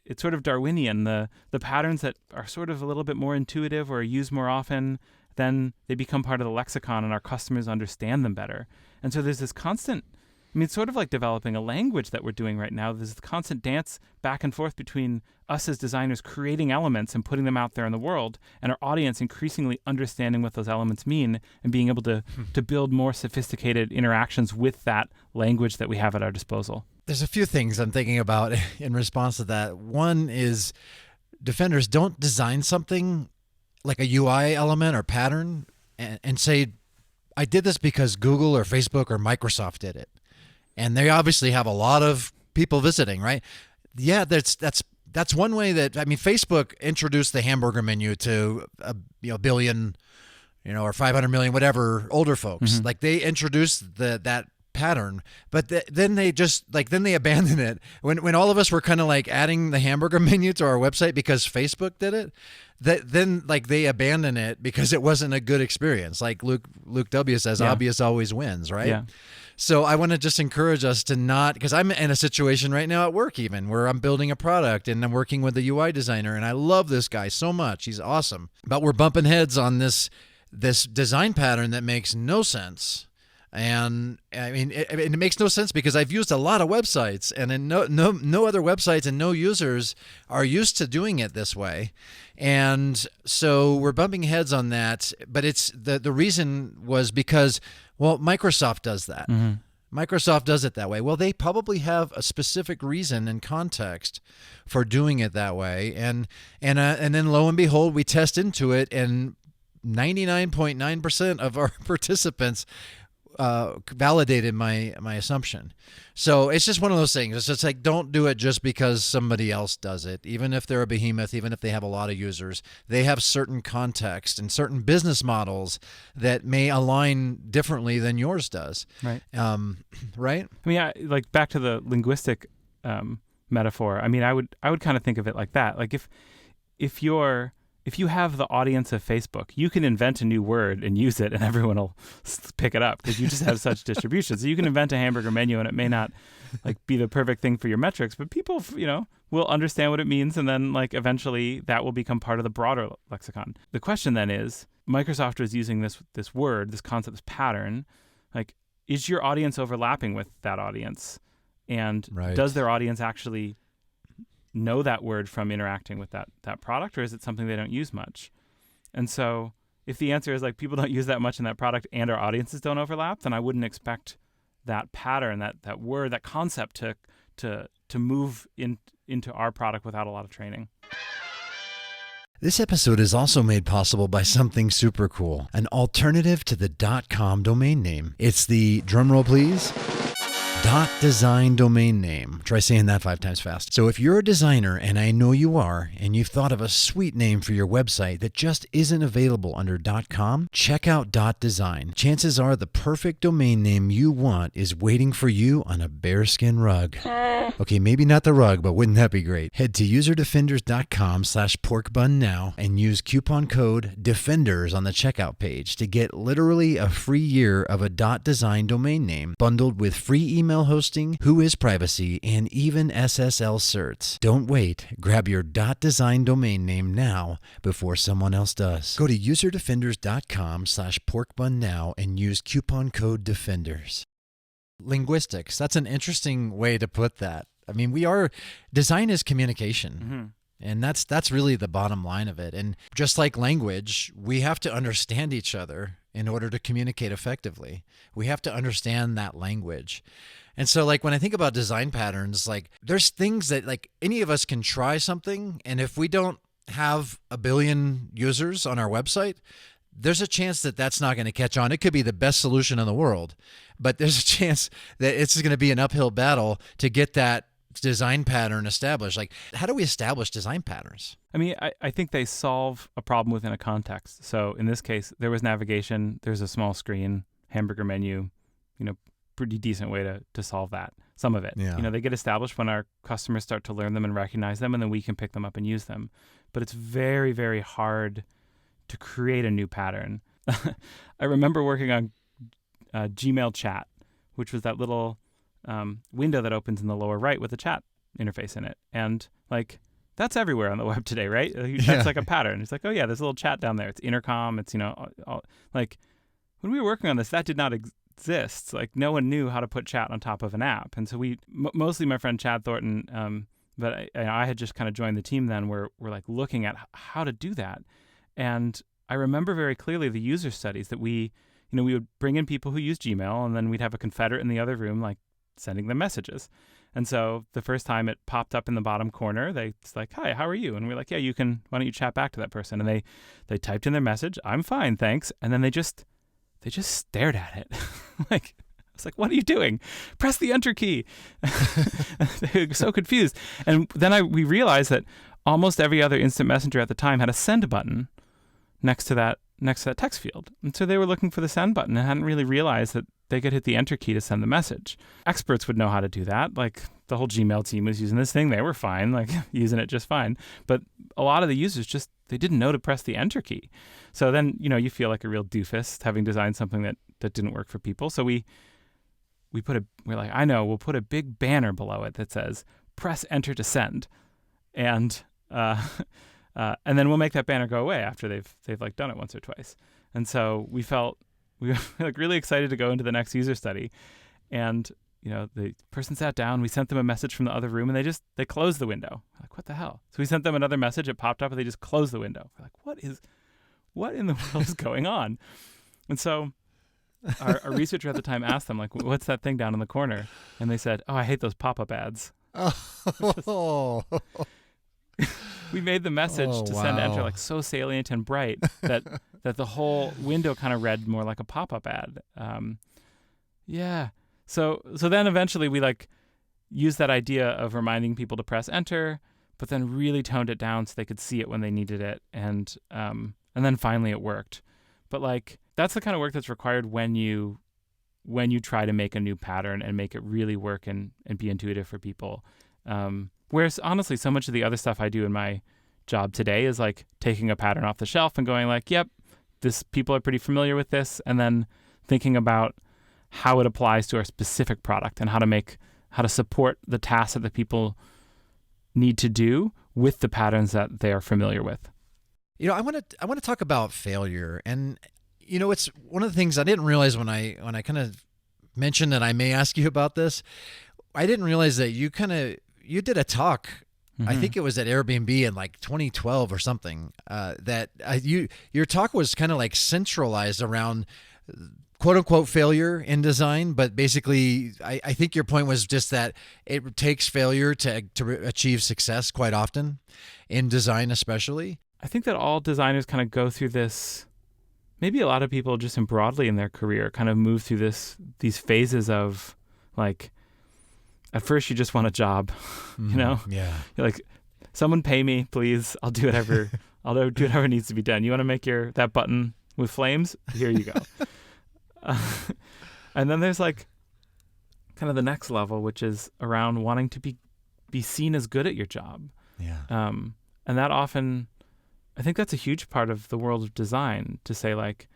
it's sort of Darwinian. The patterns that are sort of a little bit more intuitive or used more often, then they become part of the lexicon, and our customers understand them better. And so there's this constant, I mean, it's sort of like developing a language that we're doing right now. There's this constant dance back and forth between us as designers creating elements and putting them out there in the world, and our audience increasingly understanding what those elements mean and being able to build more sophisticated interactions with that language that we have at our disposal. There's a few things I'm thinking about in response to that. One is defenders don't design something like a UI element or pattern and say, I did this because Google or Facebook or Microsoft did it. And they obviously have a lot of people visiting, right? Yeah, that's one way that, I mean, Facebook introduced the hamburger menu to a billion, or 500 million, whatever, older folks. Mm-hmm. Like they introduced that pattern, but then they abandoned it when all of us were kind of like adding the hamburger menu to our website because Facebook did it. Then they abandon it because it wasn't a good experience. Like Luke W says, obvious always wins, right? Yeah. So I want to just encourage us to not, because I'm in a situation right now at work even where I'm building a product and I'm working with a UI designer and I love this guy so much. He's awesome. But we're bumping heads on this design pattern that makes no sense. And I mean, it makes no sense because I've used a lot of websites and then no other websites and no users are used to doing it this way. And so we're bumping heads on that. But it's the reason was because, well, Microsoft does that. Mm-hmm. Microsoft does it that way. Well, they probably have a specific reason and context for doing it that way. And then lo and behold, we test into it and 99.9% of our participants validated my assumption. So it's just one of those things. It's just like, don't do it just because somebody else does it. Even if they're a behemoth, even if they have a lot of users, they have certain context and certain business models that may align differently than yours does. Right. Right. I mean, like back to the linguistic metaphor. I mean, I would kind of think of it like that. Like if you have the audience of Facebook, you can invent a new word and use it and everyone will pick it up because you just have such distribution. So you can invent a hamburger menu and it may not like be the perfect thing for your metrics, but people, will understand what it means. And then like eventually that will become part of the broader lexicon. The question then is, Microsoft is using this word, this concept, this pattern. Like, is your audience overlapping with that audience? And does their audience actually know that word from interacting with that product, or is it something they don't use much? And so if the answer is like people don't use that much in that product and our audiences don't overlap, then I wouldn't expect that pattern, that word, that concept to move into our product without a lot of training. This episode is also made possible by something super cool, an alternative to the .com domain name. It's the, drumroll please, .design domain name. Try saying that 5 times fast. So if you're a designer, and I know you are, and you've thought of a sweet name for your website that just isn't available under .com, check out .design. Chances are the perfect domain name you want is waiting for you on a bearskin rug. Okay, maybe not the rug, but wouldn't that be great? Head to userdefenders.com/porkbun now and use coupon code DEFENDERS on the checkout page to get literally a free year of a .design domain name bundled with free email hosting, Whois privacy, and even SSL certs. Don't wait. Grab your .design domain name now before someone else does. Go to userdefenders.com/porkbun now and use coupon code DEFENDERS. Linguistics. That's an interesting way to put that. I mean, design is communication. Mm-hmm. And that's really the bottom line of it. And just like language, we have to understand each other in order to communicate effectively. We have to understand that language. And so like when I think about design patterns, like there's things that like any of us can try something. And if we don't have 1 billion users on our website, there's a chance that that's not going to catch on. It could be the best solution in the world, but there's a chance that it's going to be an uphill battle to get that design pattern established. Like, how do we establish design patterns? I mean, I think they solve a problem within a context. So in this case, there was navigation, there's a small screen, hamburger menu, pretty decent way to solve that. Some of it. Yeah. They get established when our customers start to learn them and recognize them, and then we can pick them up and use them. But it's very, very hard to create a new pattern. I remember working on Gmail chat, which was that little window that opens in the lower right with a chat interface in it. And like, that's everywhere on the web today, right? That's like a pattern. It's like, oh yeah, there's a little chat down there. It's intercom. It's, like when we were working on this, that did not exist. Like no one knew how to put chat on top of an app. And so mostly my friend Chad Thornton, but I had just kind of joined the team then where we're like looking at how to do that. And I remember very clearly the user studies that we would bring in people who use Gmail, and then we'd have a confederate in the other room, like sending them messages. And so the first time it popped up in the bottom corner, it's like, hi, how are you? And we're like, yeah, why don't you chat back to that person? And they typed in their message, I'm fine, thanks. And then they just stared at it. Like, I was like, what are you doing? Press the enter key. They were so confused. And then we realized that almost every other instant messenger at the time had a send button next to that next to that text field. And so they were looking for the send button and hadn't really realized that they could hit the enter key to send the message. Experts would know how to do that. Like the whole Gmail team was using this thing. They were fine, like using it just fine. But a lot of the users they didn't know to press the enter key. So then, you feel like a real doofus having designed something that didn't work for people. So we're like, I know, we'll put a big banner below it that says, press enter to send. And then we'll make that banner go away after they've like done it once or twice. And so we were like really excited to go into the next user study, and the person sat down. We sent them a message from the other room, and they closed the window. We're like, what the hell? So we sent them another message. It popped up, and they just closed the window. We're like, what in the world is going on? And so our researcher at the time asked them, like, what's that thing down in the corner? And they said, I hate those pop-up ads. Oh. We made the message to send enter like so salient and bright that the whole window kind of read more like a pop-up ad. Yeah. So then eventually we like used that idea of reminding people to press enter, but then really toned it down so they could see it when they needed it, and then finally it worked. But like that's the kind of work that's required when you try to make a new pattern and make it really work and be intuitive for people. Whereas honestly, so much of the other stuff I do in my job today is like taking a pattern off the shelf and going like, yep, people are pretty familiar with this, and then thinking about how it applies to our specific product and how to support the tasks that the people need to do with the patterns that they are familiar with. I want to talk about failure, and it's one of the things I didn't realize when I kind of mentioned that I may ask you about this. I didn't realize that you did a talk. Mm-hmm. I think it was at Airbnb in like 2012 or something. Your talk was kind of like centralized around quote unquote failure in design, but basically I think your point was just that it takes failure to achieve success quite often in design, especially. I think that all designers kind of go through this. Maybe a lot of people just broadly in their career kind of move through these phases of like, at first you just want a job, Yeah. You're like, someone pay me, please. I'll do whatever. I'll do whatever needs to be done. You want to make that button with flames? Here you go. And then there's like kind of the next level, which is around wanting to be seen as good at your job. Yeah. And that often, I think that's a huge part of the world of design, to say like,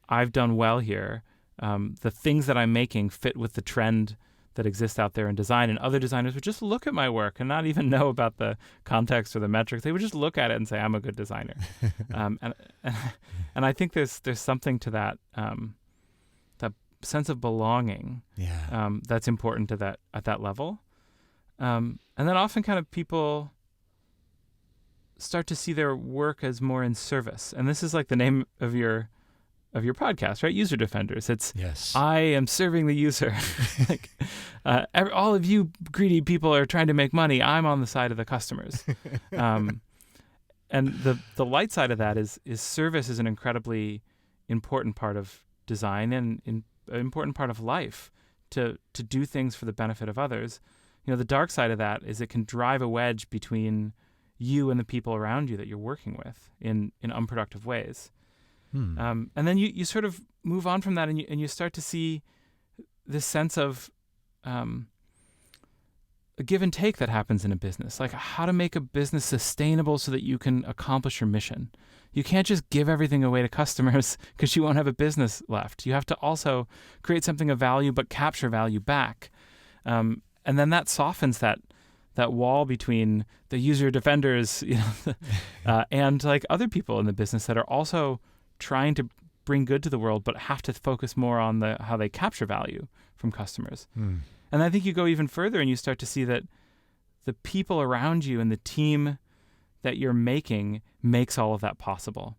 I've done well here. The things that I'm making fit with the trend that exists out there in design, and other designers would just look at my work and not even know about the context or the metrics. They would just look at it and say, I'm a good designer. And I think there's something to that, that sense of belonging. Yeah. That's important to that at that level. And then often kind of people start to see their work as more in service. And this is like the name of your podcast, right? User Defenders. It's, yes, I am serving the user. Like, all of you greedy people are trying to make money. I'm on the side of the customers. And the light side of that is service is an incredibly important part of design and an important part of life, to do things for the benefit of others. The dark side of that is it can drive a wedge between you and the people around you that you're working with in unproductive ways. And then you sort of move on from that, and you start to see this sense of a give and take that happens in a business, like how to make a business sustainable so that you can accomplish your mission. You can't just give everything away to customers because you won't have a business left. You have to also create something of value, but capture value back. And then that softens that wall between the user defenders, and like other people in the business that are also trying to bring good to the world, but have to focus more on how they capture value from customers. And I think you go even further and you start to see that the people around you and the team that you're making makes all of that possible.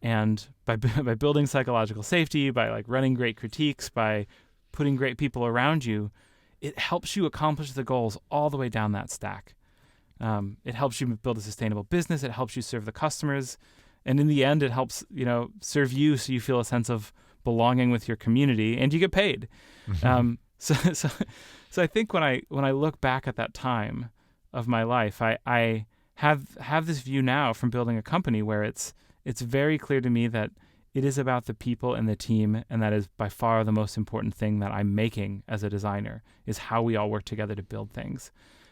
And by building psychological safety, by like running great critiques, by putting great people around you, it helps you accomplish the goals all the way down that stack. It helps you build a sustainable business. It helps you serve the customers. And in the end, it helps, serve you so you feel a sense of belonging with your community, and you get paid. Mm-hmm. So I think when I look back at that time of my life, I have this view now from building a company where it's very clear to me that it is about the people and the team, and that is by far the most important thing that I'm making as a designer, is how we all work together to build things,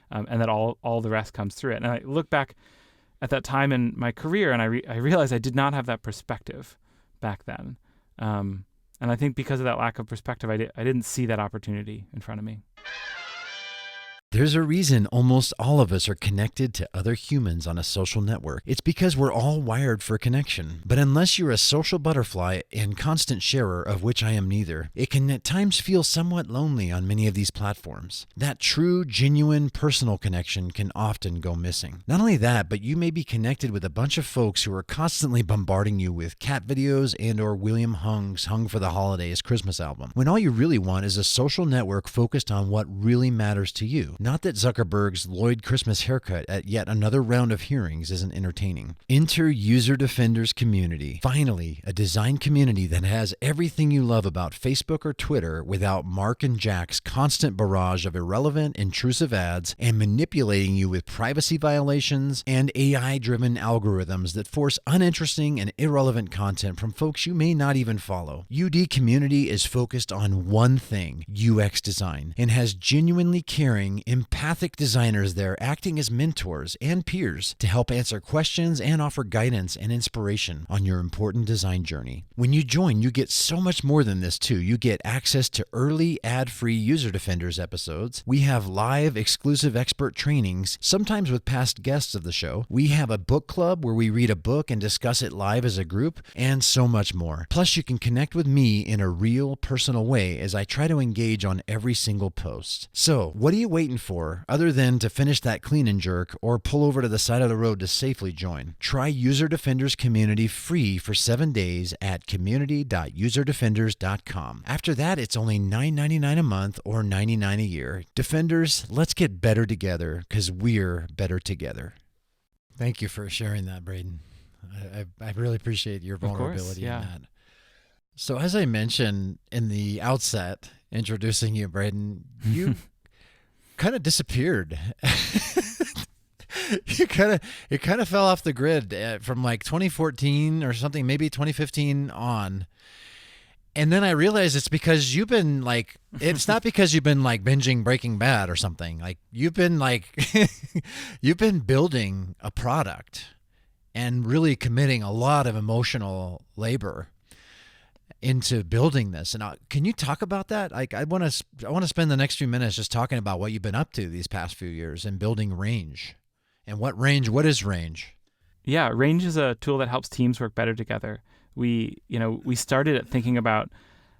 and that all the rest comes through it. And I look back at that time in my career, and I realized I did not have that perspective back then. And I think because of that lack of perspective, I didn't see that opportunity in front of me. There's a reason almost all of us are connected to other humans on a social network. It's because we're all wired for connection. But unless you're a social butterfly and constant sharer, of which I am neither, it can at times feel somewhat lonely on many of these platforms. That true, genuine, personal connection can often go missing. Not only that, but you may be connected with a bunch of folks who are constantly bombarding you with cat videos and or William Hung's Hung for the Holidays Christmas album, when all you really want is a social network focused on what really matters to you. Not that Zuckerberg's Lloyd Christmas haircut at yet another round of hearings isn't entertaining. Enter User Defenders Community. Finally, a design community that has everything you love about Facebook or Twitter without Mark and Jack's constant barrage of irrelevant, intrusive ads and manipulating you with privacy violations and AI-driven algorithms that force uninteresting and irrelevant content from folks you may not even follow. UD Community is focused on one thing, UX design, and has genuinely caring, empathic designers there acting as mentors and peers to help answer questions and offer guidance and inspiration on your important design journey. When you join, you get so much more than this too. You get access to early ad-free User Defenders episodes. We have live exclusive expert trainings, sometimes with past guests of the show. We have a book club where we read a book and discuss it live as a group, and so much more. Plus, you can connect with me in a real, personal way as I try to engage on every single post. So, what are you waiting for other than to finish that clean and jerk or pull over to the side of the road to safely join? Try User Defenders Community free for 7 days at community.userdefenders.com. After that, it's only $9.99 a month or $99 a year. Defenders, let's get better together because we're better together. Thank you for sharing that, Braden. I really appreciate your vulnerability in that. So as I mentioned in the outset, introducing you, Braden, you kind of disappeared. It kind of fell off the grid from like 2014 or something, maybe 2015 on. And then I realized it's because you've been like, it's not because you've been like binging Breaking Bad or something. Like you've been building a product and really committing a lot of emotional labor into building this. And can you talk about that? Like I want to spend the next few minutes just talking about what you've been up to these past few years and building Range. And what is Range? Yeah, Range is a tool that helps teams work better together. We started at thinking about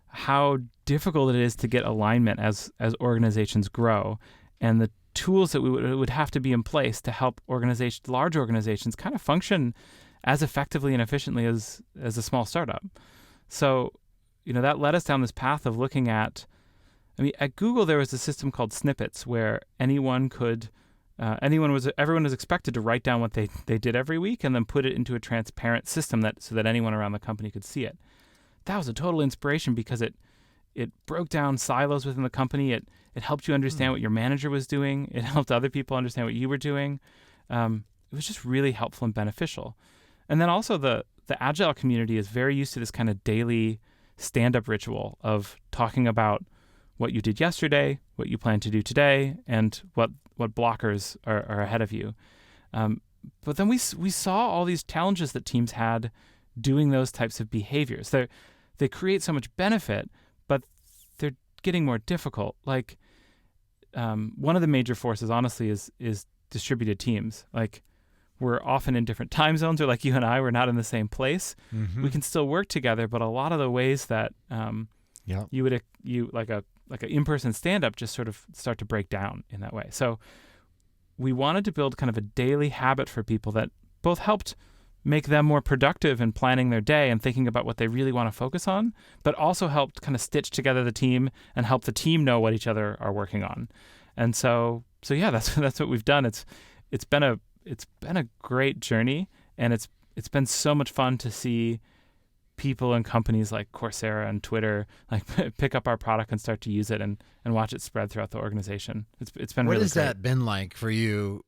how difficult it is to get alignment as organizations grow, and the tools that would have to be in place to help large organizations kind of function as effectively and efficiently as a small startup. So, that led us down this path of looking at, at Google there was a system called Snippets where everyone was expected to write down what they did every week and then put it into a transparent system so that anyone around the company could see it. That was a total inspiration because it broke down silos within the company. It helped you understand what your manager was doing. It helped other people understand what you were doing. It was just really helpful and beneficial. And then also the Agile community is very used to this kind of daily stand-up ritual of talking about what you did yesterday, what you plan to do today, and what blockers are ahead of you. But then we saw all these challenges that teams had doing those types of behaviors. They create so much benefit, but they're getting more difficult. Like one of the major forces, honestly, is distributed teams. Like we're often in different time zones, or like you and I, we're not in the same place. Mm-hmm. We can still work together, but a lot of the ways that you like an in-person stand-up just sort of start to break down in that way. So we wanted to build kind of a daily habit for people that both helped make them more productive in planning their day and thinking about what they really want to focus on, but also helped kind of stitch together the team and help the team know what each other are working on. And so yeah, that's what we've done. It's been a great journey, and it's been so much fun to see people and companies like Coursera and Twitter like pick up our product and start to use it and watch it spread throughout the organization. It's been really great. What has that been like for you,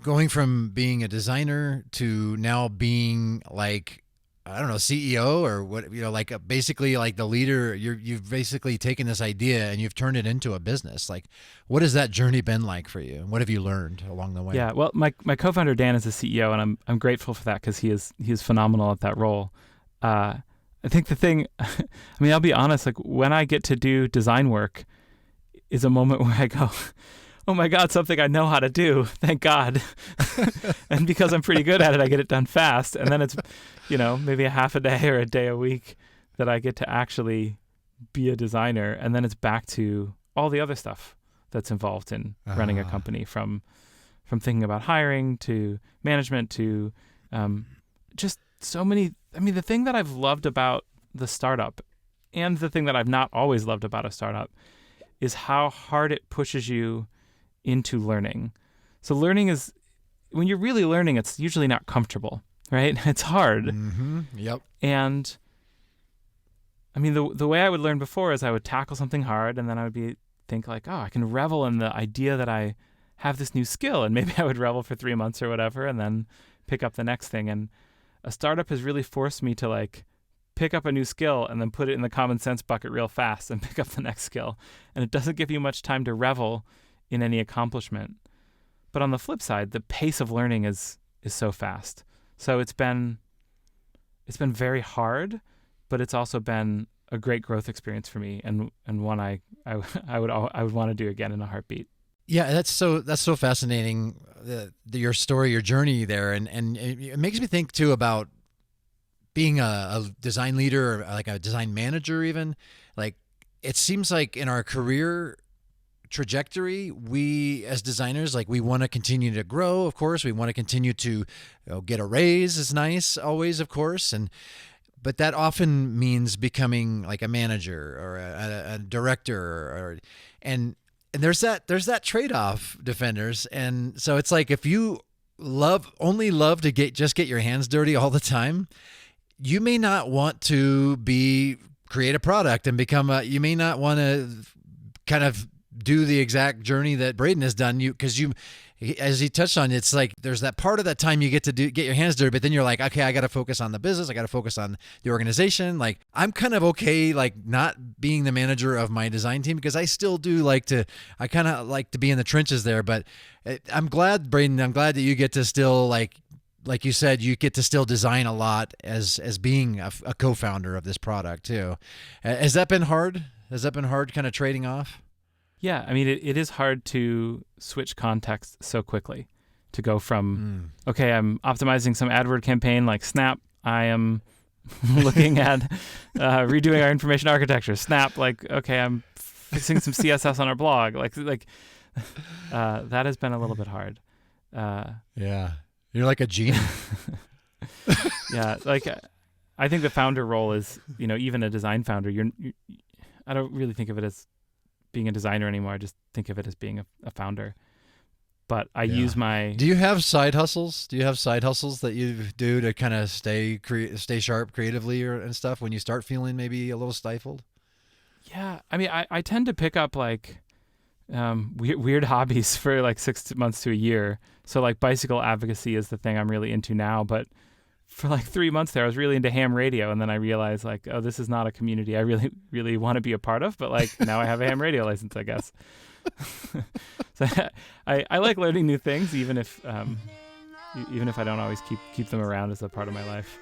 going from being a designer to now being like I don't know, CEO or what, like basically like the leader, you've basically taken this idea and you've turned it into a business. Like, what has that journey been like for you? What have you learned along the way? Yeah, well, my co-founder Dan is the CEO, and I'm grateful for that because he is phenomenal at that role. I think the thing, I mean, I'll be honest, like when I get to do design work is a moment where I go, oh my God, something I know how to do. Thank God. And because I'm pretty good at it, I get it done fast. And then it's, maybe a half a day or a day a week that I get to actually be a designer. And then it's back to all the other stuff that's involved in running a company, from thinking about hiring to management to just so many. I mean, the thing that I've loved about the startup and the thing that I've not always loved about a startup is how hard it pushes you into learning. So learning is, when you're really learning, it's usually not comfortable, right? It's hard. Mm-hmm. Yep. And I mean, the way I would learn before is I would tackle something hard, and then I would think like, oh, I can revel in the idea that I have this new skill, and maybe I would revel for 3 months or whatever, and then pick up the next thing. And a startup has really forced me to like pick up a new skill and then put it in the common sense bucket real fast and pick up the next skill. And it doesn't give you much time to revel in any accomplishment. But on the flip side, the pace of learning is so fast. So it's been very hard, but it's also been a great growth experience for me, and one I would want to do again in a heartbeat. Yeah, that's so fascinating. Your story, your journey there, and it makes me think too about being a design leader, or like a design manager even. Like, it seems like in our career trajectory, we as designers, like, we want to continue to grow, of course. We want to continue to get a raise is nice always, of course. But that often means becoming like a manager or a director, and there's that trade-off, defenders. And so it's like, if you only love to get your hands dirty all the time, you may not want to create a product and you may not want to kind of do the exact journey that Braden has done. Because as he touched on, it's like there's that part of that time you get to get your hands dirty, but then you're like, okay, I got to focus on the business. I got to focus on the organization. Like, I'm kind of okay, like, not being the manager of my design team, because I still do I kind of like to be in the trenches there. But I'm glad, Braden, that you get to still, like you said, you get to still design a lot as being a co-founder of this product too. Has that been hard? Kind of trading off? Yeah, I mean, it is hard to switch context so quickly, to go from, okay, I'm optimizing some AdWord campaign like Snap, I am looking at redoing our information architecture. Snap, like, okay, I'm fixing some CSS on our blog. Like that has been a little bit hard. Yeah, you're like a genie. Yeah, like I think the founder role is, even a design founder, I don't really think of it as being a designer anymore. I just think of it as being a founder. But I use my... Do you have side hustles? That you do to kind of stay sharp creatively and stuff when you start feeling maybe a little stifled? Yeah. I mean, I tend to pick up like weird hobbies for like 6 months to a year. So like bicycle advocacy is the thing I'm really into now. But for like 3 months there, I was really into ham radio. And then I realized like, oh, this is not a community I really, really want to be a part of. But like now I have a ham radio license, I guess. So I like learning new things, even if I don't always keep them around as a part of my life.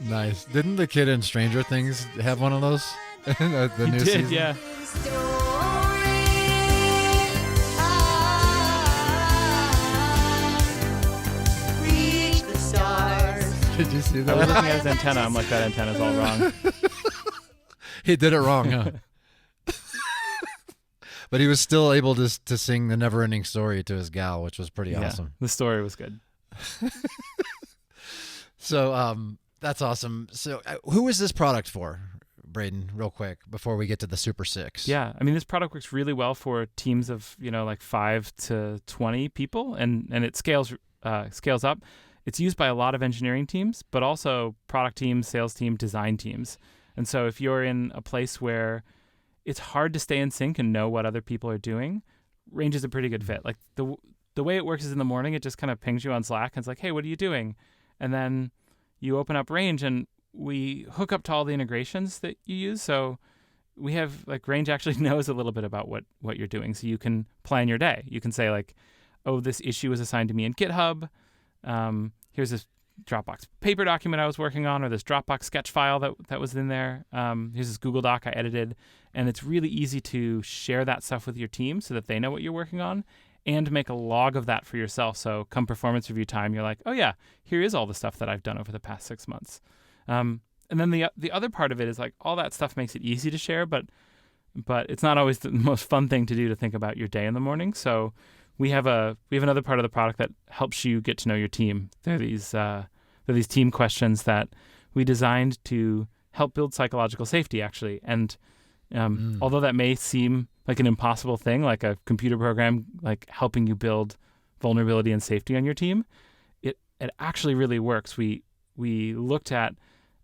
Nice. Didn't the kid in Stranger Things have one of those? The new season? Yeah. Did you see that? I was looking at his antenna. I'm like, that antenna's all wrong. He did it wrong, huh? But he was still able to sing the never-ending story to his gal, which was pretty awesome. The story was good. So that's awesome. So who is this product for, Braden, real quick, before we get to the Super 6? Yeah, I mean, this product works really well for teams of, like 5 to 20 people, and it scales up. It's used by a lot of engineering teams, but also product teams, sales team, design teams. And so if you're in a place where it's hard to stay in sync and know what other people are doing, Range is a pretty good fit. Like the way it works is in the morning, it just kind of pings you on Slack and it's like, hey, what are you doing? And then, you open up Range and we hook up to all the integrations that you use. So we have like Range actually knows a little bit about what you're doing. So you can plan your day. You can say like, oh, this issue was assigned to me in GitHub. Here's this Dropbox paper document I was working on, or this Dropbox sketch file that was in there. Here's this Google Doc I edited. And it's really easy to share that stuff with your team so that they know what you're working on, and make a log of that for yourself. So come performance review time, you're like, oh yeah, here is all the stuff that I've done over the past 6 months. And then the other part of it is like all that stuff makes it easy to share, but it's not always the most fun thing to do, to think about your day in the morning. So we have another part of the product that helps you get to know your team. There are these team questions that we designed to help build psychological safety, actually. And although that may seem like an impossible thing, like a computer program like helping you build vulnerability and safety on your team, it actually really works. We looked at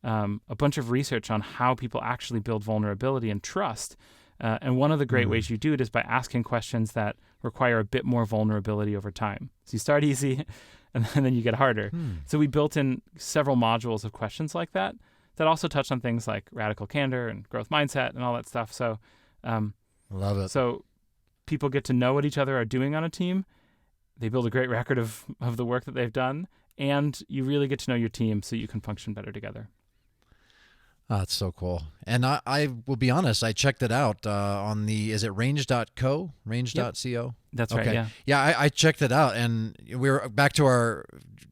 a bunch of research on how people actually build vulnerability and trust. And one of the great ways you do it is by asking questions that require a bit more vulnerability over time. So you start easy and then you get harder. So we built in several modules of questions like that also touch on things like radical candor and growth mindset and all that stuff. So love it. So people get to know what each other are doing on a team. They build a great record of the work that they've done, and you really get to know your team so you can function better together. Oh, that's so cool. And I will be honest, I checked it out on is it range.co, range.co? Yep. That's right, yeah. Yeah, I checked it out, and we were back to our,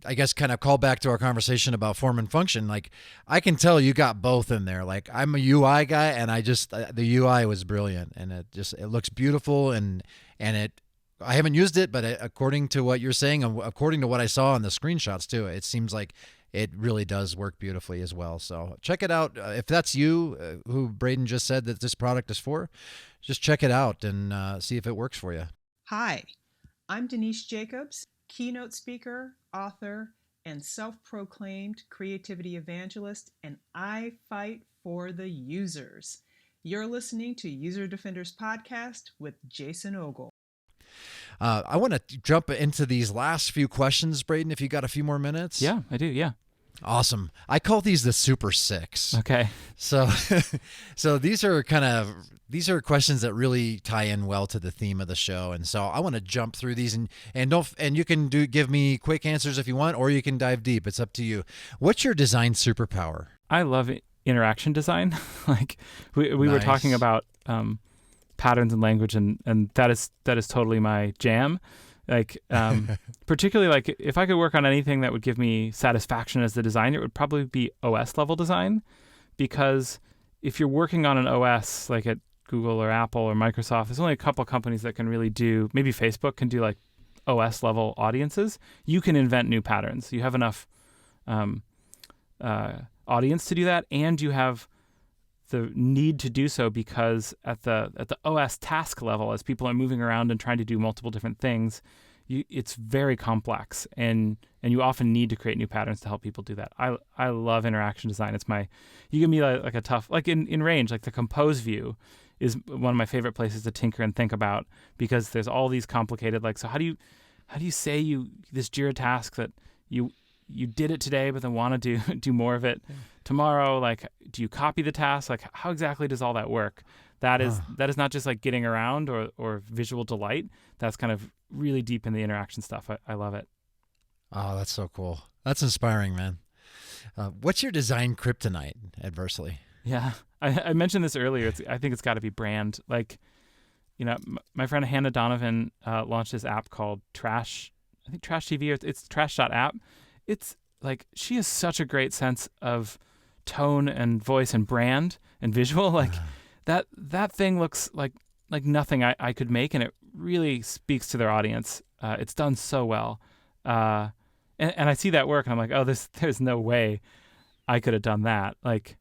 I guess, kind of call back to our conversation about form and function. Like, I can tell you got both in there. Like, I'm a UI guy, and the UI was brilliant, and it looks beautiful, and I haven't used it, but according to what you're saying, and according to what I saw in the screenshots too, it seems like it really does work beautifully as well. So check it out. If that's you, who Braden just said that this product is for, just check it out and see if it works for you. Hi, I'm Denise Jacobs, keynote speaker, author, and self-proclaimed creativity evangelist, and I fight for the users. You're listening to User Defenders Podcast with Jason Ogle. I want to jump into these last few questions, Braden, if you got a few more minutes. Yeah, I do, yeah. Awesome. I call these the Super Six. Okay. So these are questions that really tie in well to the theme of the show, and so I want to jump through these and you can give me quick answers if you want, or you can dive deep. It's up to you. What's your design superpower? I love interaction design. Like we were talking about patterns and language, and that is totally my jam. Like particularly like if I could work on anything that would give me satisfaction as the designer, it would probably be OS level design, because if you're working on an OS like at Google or Apple or Microsoft, there's only a couple companies that can really do, maybe Facebook can do like OS level audiences. You can invent new patterns. You have enough audience to do that, and you have the need to do so because at the OS task level, as people are moving around and trying to do multiple different things, it's very complex, and you often need to create new patterns to help people do that. I love interaction design. You give me like a tough, like in Range, like the compose view is one of my favorite places to tinker and think about, because there's all these complicated, like, so how do you say this Jira task that you did it today, but then want to do more of it tomorrow? Like, do you copy the task? Like, how exactly does all that work? That is not just like getting around or visual delight. That's kind of really deep in the interaction stuff. I love it. Oh, that's so cool. That's inspiring, man. What's your design kryptonite, adversely? Yeah, I mentioned this earlier. I think it's got to be brand. Like, my friend Hannah Donovan launched this app called Trash TV, or it's Trash.app. It's like, she has such a great sense of tone and voice and brand and visual. Like that thing looks like nothing I could make, and it really speaks to their audience. It's done so well. And I see that work, and I'm like, oh, there's no way I could have done that. Like,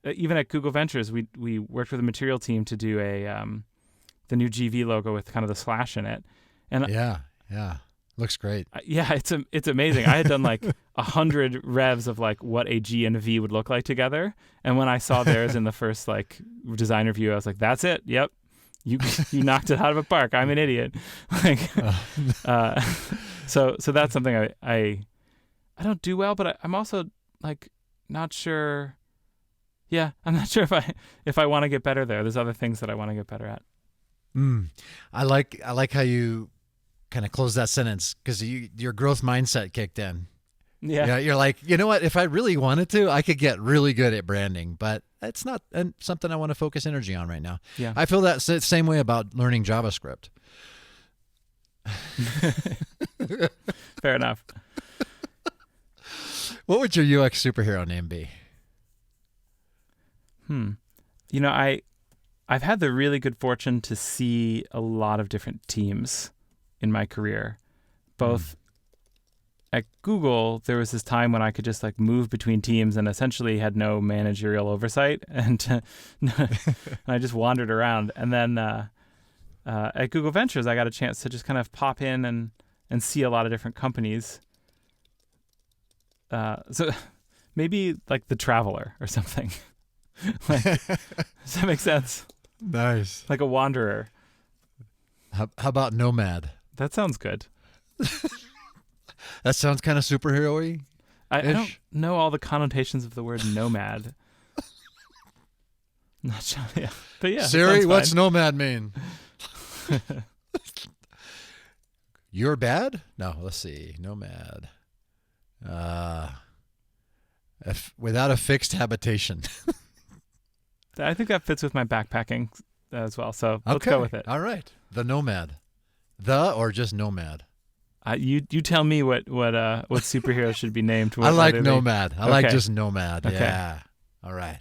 even at Google Ventures, we worked with a material team to do the new GV logo with kind of the slash in it. And yeah. Looks great. Yeah, it's amazing. I had done like 100 revs of like what a G and a V would look like together, and when I saw theirs in the first like design review, I was like, "That's it. Yep, you knocked it out of a park. I'm an idiot." Like, so that's something I don't do well, but I'm also like not sure. Yeah, I'm not sure if I want to get better there. There's other things that I want to get better at. I like how you kind of close that sentence, because your growth mindset kicked in. Yeah. You're like, you know what? If I really wanted to, I could get really good at branding, but it's not something I want to focus energy on right now. Yeah. I feel that same way about learning JavaScript. Fair enough. What would your UX superhero name be? You know, I've had the really good fortune to see a lot of different teams in my career. Both at Google, there was this time when I could just like move between teams and essentially had no managerial oversight, and I just wandered around. And then at Google Ventures, I got a chance to just kind of pop in and see a lot of different companies. So maybe like the Traveler or something. Like, does that make sense? Nice. Like a wanderer. How about Nomad? That sounds good. That sounds kind of superhero-y. I don't know all the connotations of the word nomad. Not sure. Yeah. But yeah. Siri, what's nomad mean? You're bad? No, let's see. Nomad. Without a fixed habitation. I think that fits with my backpacking as well. So let's go with it. All right. The Nomad. The or just Nomad? You tell me what superhero should be named. I like Nomad. I like just Nomad. Okay. Yeah. All right.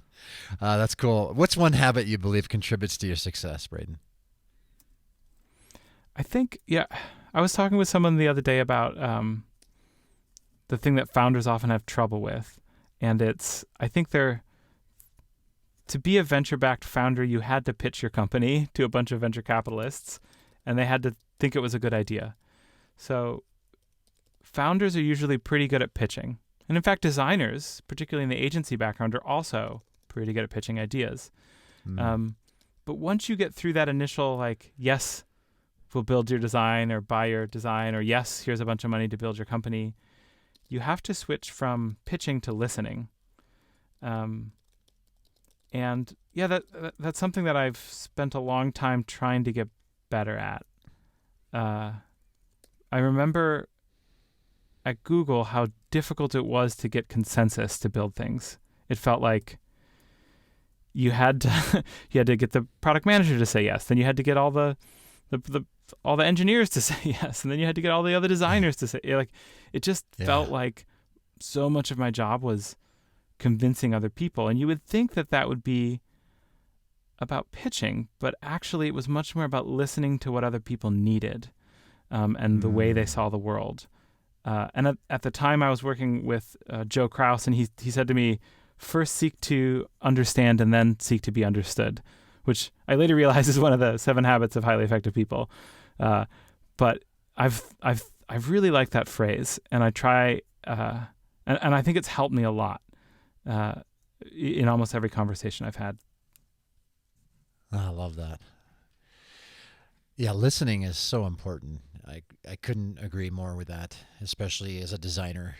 That's cool. What's one habit you believe contributes to your success, Braden? I think, I was talking with someone the other day about the thing that founders often have trouble with. And I think to be a venture-backed founder, you had to pitch your company to a bunch of venture capitalists, and they had to think it was a good idea. So founders are usually pretty good at pitching. And in fact, designers, particularly in the agency background, are also pretty good at pitching ideas. But once you get through that initial, like, yes, we'll build your design or buy your design, or yes, here's a bunch of money to build your company, you have to switch from pitching to listening. And yeah, that's something that I've spent a long time trying to get better at. I remember at Google how difficult it was to get consensus to build things. It felt like you had to get the product manager to say yes, then you had to get all the engineers to say yes, and then you had to get all the other designers to say, like, it just felt like so much of my job was convincing other people. And you would think that would be about pitching, but actually it was much more about listening to what other people needed, and the way they saw the world. And at the time I was working with Joe Kraus, and he said to me, first seek to understand and then seek to be understood, which I later realized is one of the 7 habits of highly effective people. But I've really liked that phrase, and I try, and I think it's helped me a lot in almost every conversation I've had. I love that. Yeah, listening is so important. I couldn't agree more with that, especially as a designer.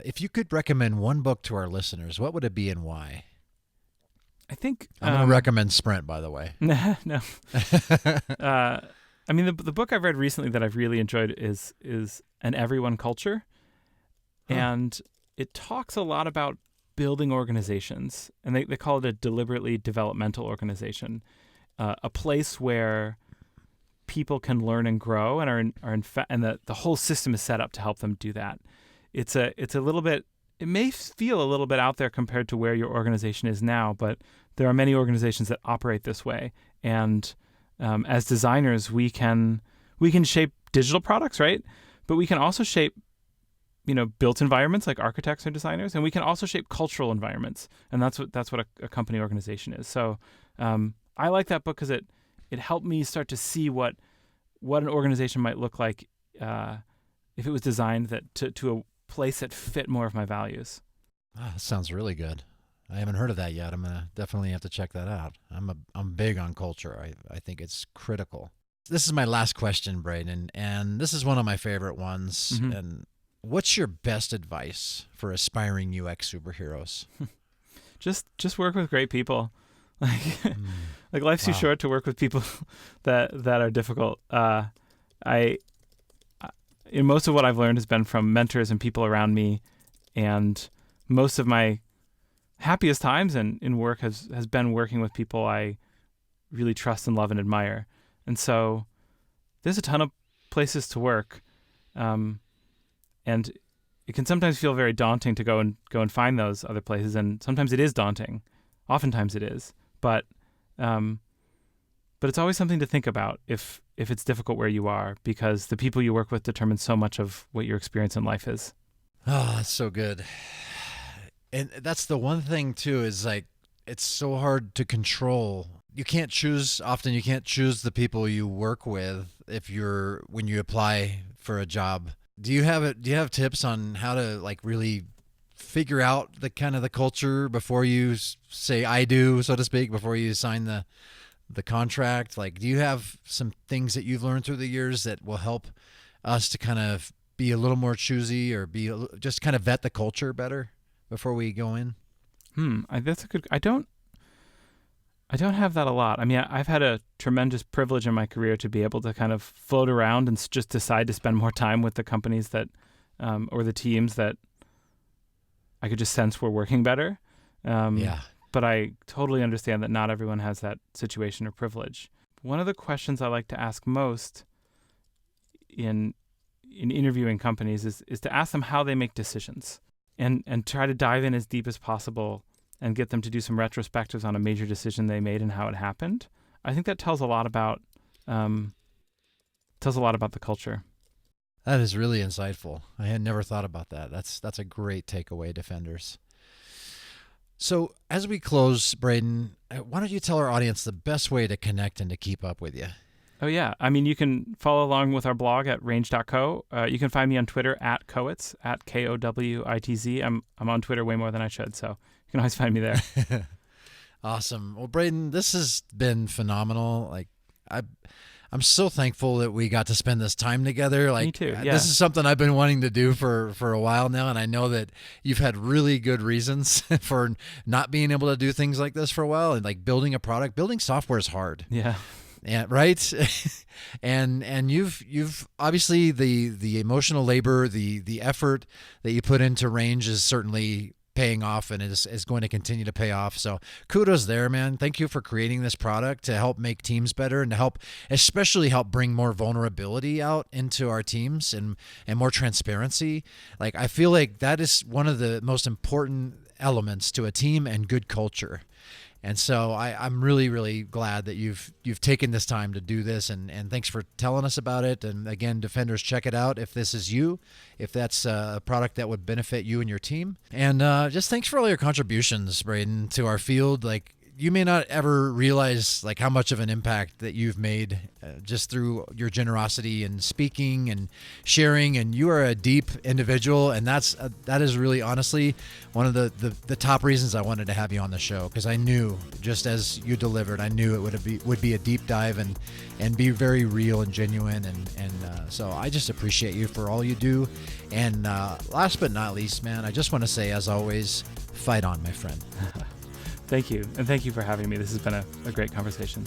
If you could recommend one book to our listeners, what would it be and why? I think I'm going to recommend Sprint, by the way. No. I mean, the book I've read recently that I've really enjoyed is An Everyone Culture. And it talks a lot about building organizations. And they call it a deliberately developmental organization, a place where people can learn and grow and and the whole system is set up to help them do that. It's a little bit, it may feel a little bit out there compared to where your organization is now, but there are many organizations that operate this way. And as designers, we can shape digital products, right? But we can also shape, built environments like architects or designers, and we can also shape cultural environments. And that's what a company organization is. So I like that book because it helped me start to see what an organization might look like if it was designed to a place that fit more of my values. That sounds really good. I haven't heard of that yet. I'm gonna definitely have to check that out. I'm big on culture. I think it's critical. This is my last question, Braden, and this is one of my favorite ones. Mm-hmm. And what's your best advice for aspiring UX superheroes? Just work with great people. Like life's too short to work with people that are difficult. In most of what I've learned has been from mentors and people around me, and most of my happiest times in work has been working with people I really trust and love and admire. And so there's a ton of places to work, and it can sometimes feel very daunting to go and find those other places, and sometimes it is daunting. Oftentimes it is, but it's always something to think about if it's difficult where you are, because the people you work with determine so much of what your experience in life is. Oh, that's so good. And that's the one thing too, is like, it's so hard to control. You can't choose the people you work with when you apply for a job. Do you have tips on how to like really figure out the kind of the culture before you say I do, so to speak, before you sign the contract? Like, do you have some things that you've learned through the years that will help us to kind of be a little more choosy, or just kind of vet the culture better before we go in? That's a good. I don't have that a lot. I mean, I've had a tremendous privilege in my career to be able to kind of float around and just decide to spend more time with the companies that, or the teams that I could just sense were working better. But I totally understand that not everyone has that situation or privilege. One of the questions I like to ask most in interviewing companies is to ask them how they make decisions, and try to dive in as deep as possible and get them to do some retrospectives on a major decision they made and how it happened. I think that tells a lot about the culture. That is really insightful. I had never thought about that. That's a great takeaway, Defenders. So as we close, Braden, why don't you tell our audience the best way to connect and to keep up with you? Oh, yeah. I mean, you can follow along with our blog at range.co. You can find me on Twitter at Kowitz, at Kowitz. I'm on Twitter way more than I should, so you can always find me there. Awesome. Well, Braden, this has been phenomenal. Like, I'm so thankful that we got to spend this time together. Like, me too. Yeah. This is something I've been wanting to do for a while now, and I know that you've had really good reasons for not being able to do things like this for a while. And like building software is hard. Yeah. And right, and you've obviously the emotional labor, the effort that you put into Range is certainly paying off, and is going to continue to pay off. So kudos there, man. Thank you for creating this product to help make teams better, and to especially help bring more vulnerability out into our teams, and more transparency. Like, I feel like that is one of the most important elements to a team and good culture. And so I'm really, really glad that you've taken this time to do this, and thanks for telling us about it. And again, Defenders, check it out if this is you, if that's a product that would benefit you and your team. And just thanks for all your contributions, Braden, to our field. Like, you may not ever realize like how much of an impact that you've made just through your generosity and speaking and sharing. And you are a deep individual, and that is really honestly one of the top reasons I wanted to have you on the show, because I knew, just as you delivered, I knew it would be a deep dive and be very real and genuine. And so I just appreciate you for all you do. And last but not least, man, I just want to say, as always, fight on, my friend. Thank you. And thank you for having me. This has been a great conversation.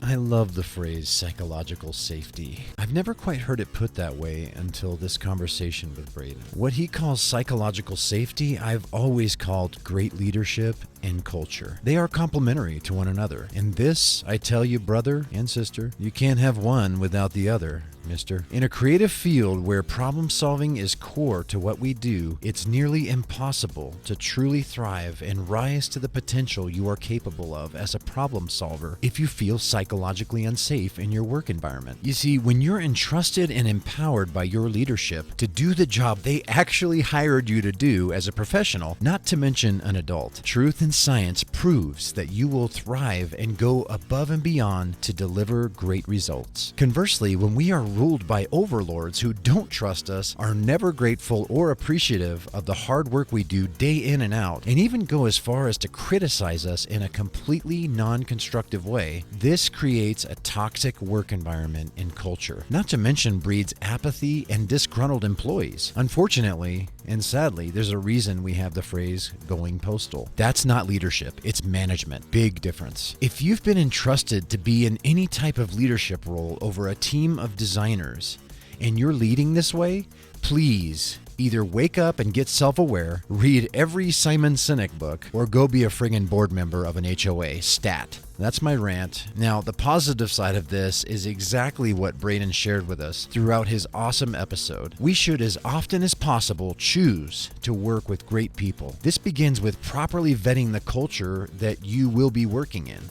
I love the phrase psychological safety. I've never quite heard it put that way until this conversation with Braden. What he calls psychological safety, I've always called great leadership and culture. They are complementary to one another. And this, I tell you, brother and sister, you can't have one without the other. Mister. In a creative field where problem solving is core to what we do, it's nearly impossible to truly thrive and rise to the potential you are capable of as a problem solver if you feel psychologically unsafe in your work environment. You see, when you're entrusted and empowered by your leadership to do the job they actually hired you to do as a professional, not to mention an adult, truth and science proves that you will thrive and go above and beyond to deliver great results. Conversely, when we are ruled by overlords who don't trust us, are never grateful or appreciative of the hard work we do day in and out, and even go as far as to criticize us in a completely non-constructive way, this creates a toxic work environment and culture, not to mention breeds apathy and disgruntled employees. Unfortunately, and sadly, there's a reason we have the phrase going postal. That's not leadership, it's management. Big difference. If you've been entrusted to be in any type of leadership role over a team of designers, and you're leading this way, please either wake up and get self-aware, read every Simon Sinek book, or go be a friggin' board member of an HOA. Stat. That's my rant. Now, the positive side of this is exactly what Braden shared with us throughout his awesome episode. We should, as often as possible, choose to work with great people. This begins with properly vetting the culture that you will be working in.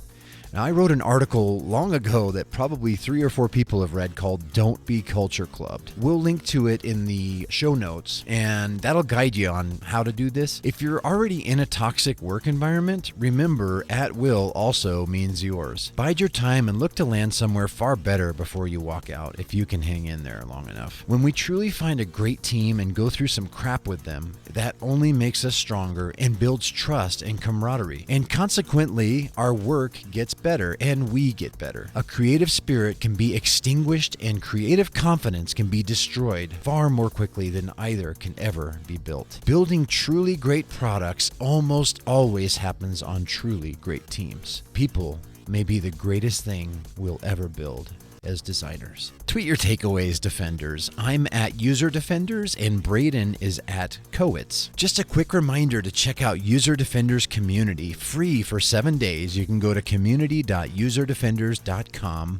Now, I wrote an article long ago that probably 3 or 4 people have read called Don't Be Culture Clubbed. We'll link to it in the show notes, and that'll guide you on how to do this. If you're already in a toxic work environment, remember, at will also means yours. Bide your time and look to land somewhere far better before you walk out, if you can hang in there long enough. When we truly find a great team and go through some crap with them, that only makes us stronger and builds trust and camaraderie. And consequently, our work gets better and we get better. A creative spirit can be extinguished and creative confidence can be destroyed far more quickly than either can ever be built. Building truly great products almost always happens on truly great teams. People may be the greatest thing we'll ever build as designers. Tweet your takeaways, Defenders. I'm at User Defenders and Braden is at Kowitz. Just a quick reminder to check out User Defenders Community, free for 7 days. You can go to community.userdefenders.com.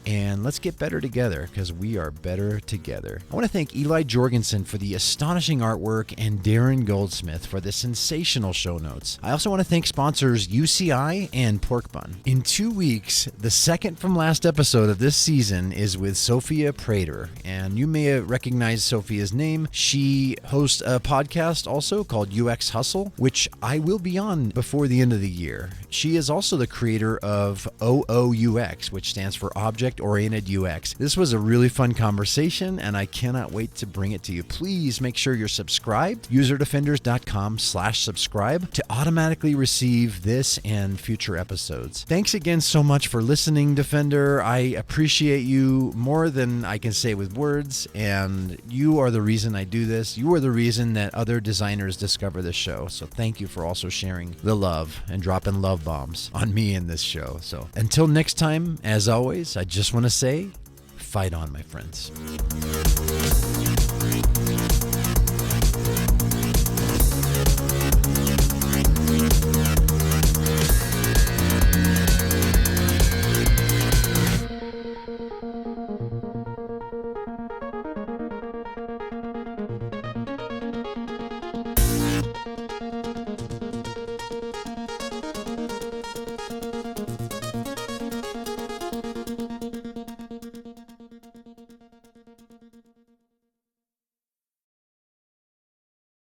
And let's get better together, because we are better together. I want to thank Eli Jorgensen for the astonishing artwork and Darren Goldsmith for the sensational show notes. I also want to thank sponsors UCI and Pork Bun. In 2 weeks, the second from last episode of this season is with Sophia Prater, and you may recognize Sophia's name. She hosts a podcast also called UX Hustle, which I will be on before the end of the year. She is also the creator of OOUX, which stands for Object-Oriented UX. This was a really fun conversation, and I cannot wait to bring it to you. Please make sure you're subscribed, userdefenders.com/subscribe, to automatically receive this and future episodes. Thanks again so much for listening, Defender. I appreciate you more than I can say with words, and you are the reason I do this. You are the reason that other designers discover this show. So thank you for also sharing the love and dropping love bombs on me in this show. So until next time, as always, I just want to say, fight on, my friends.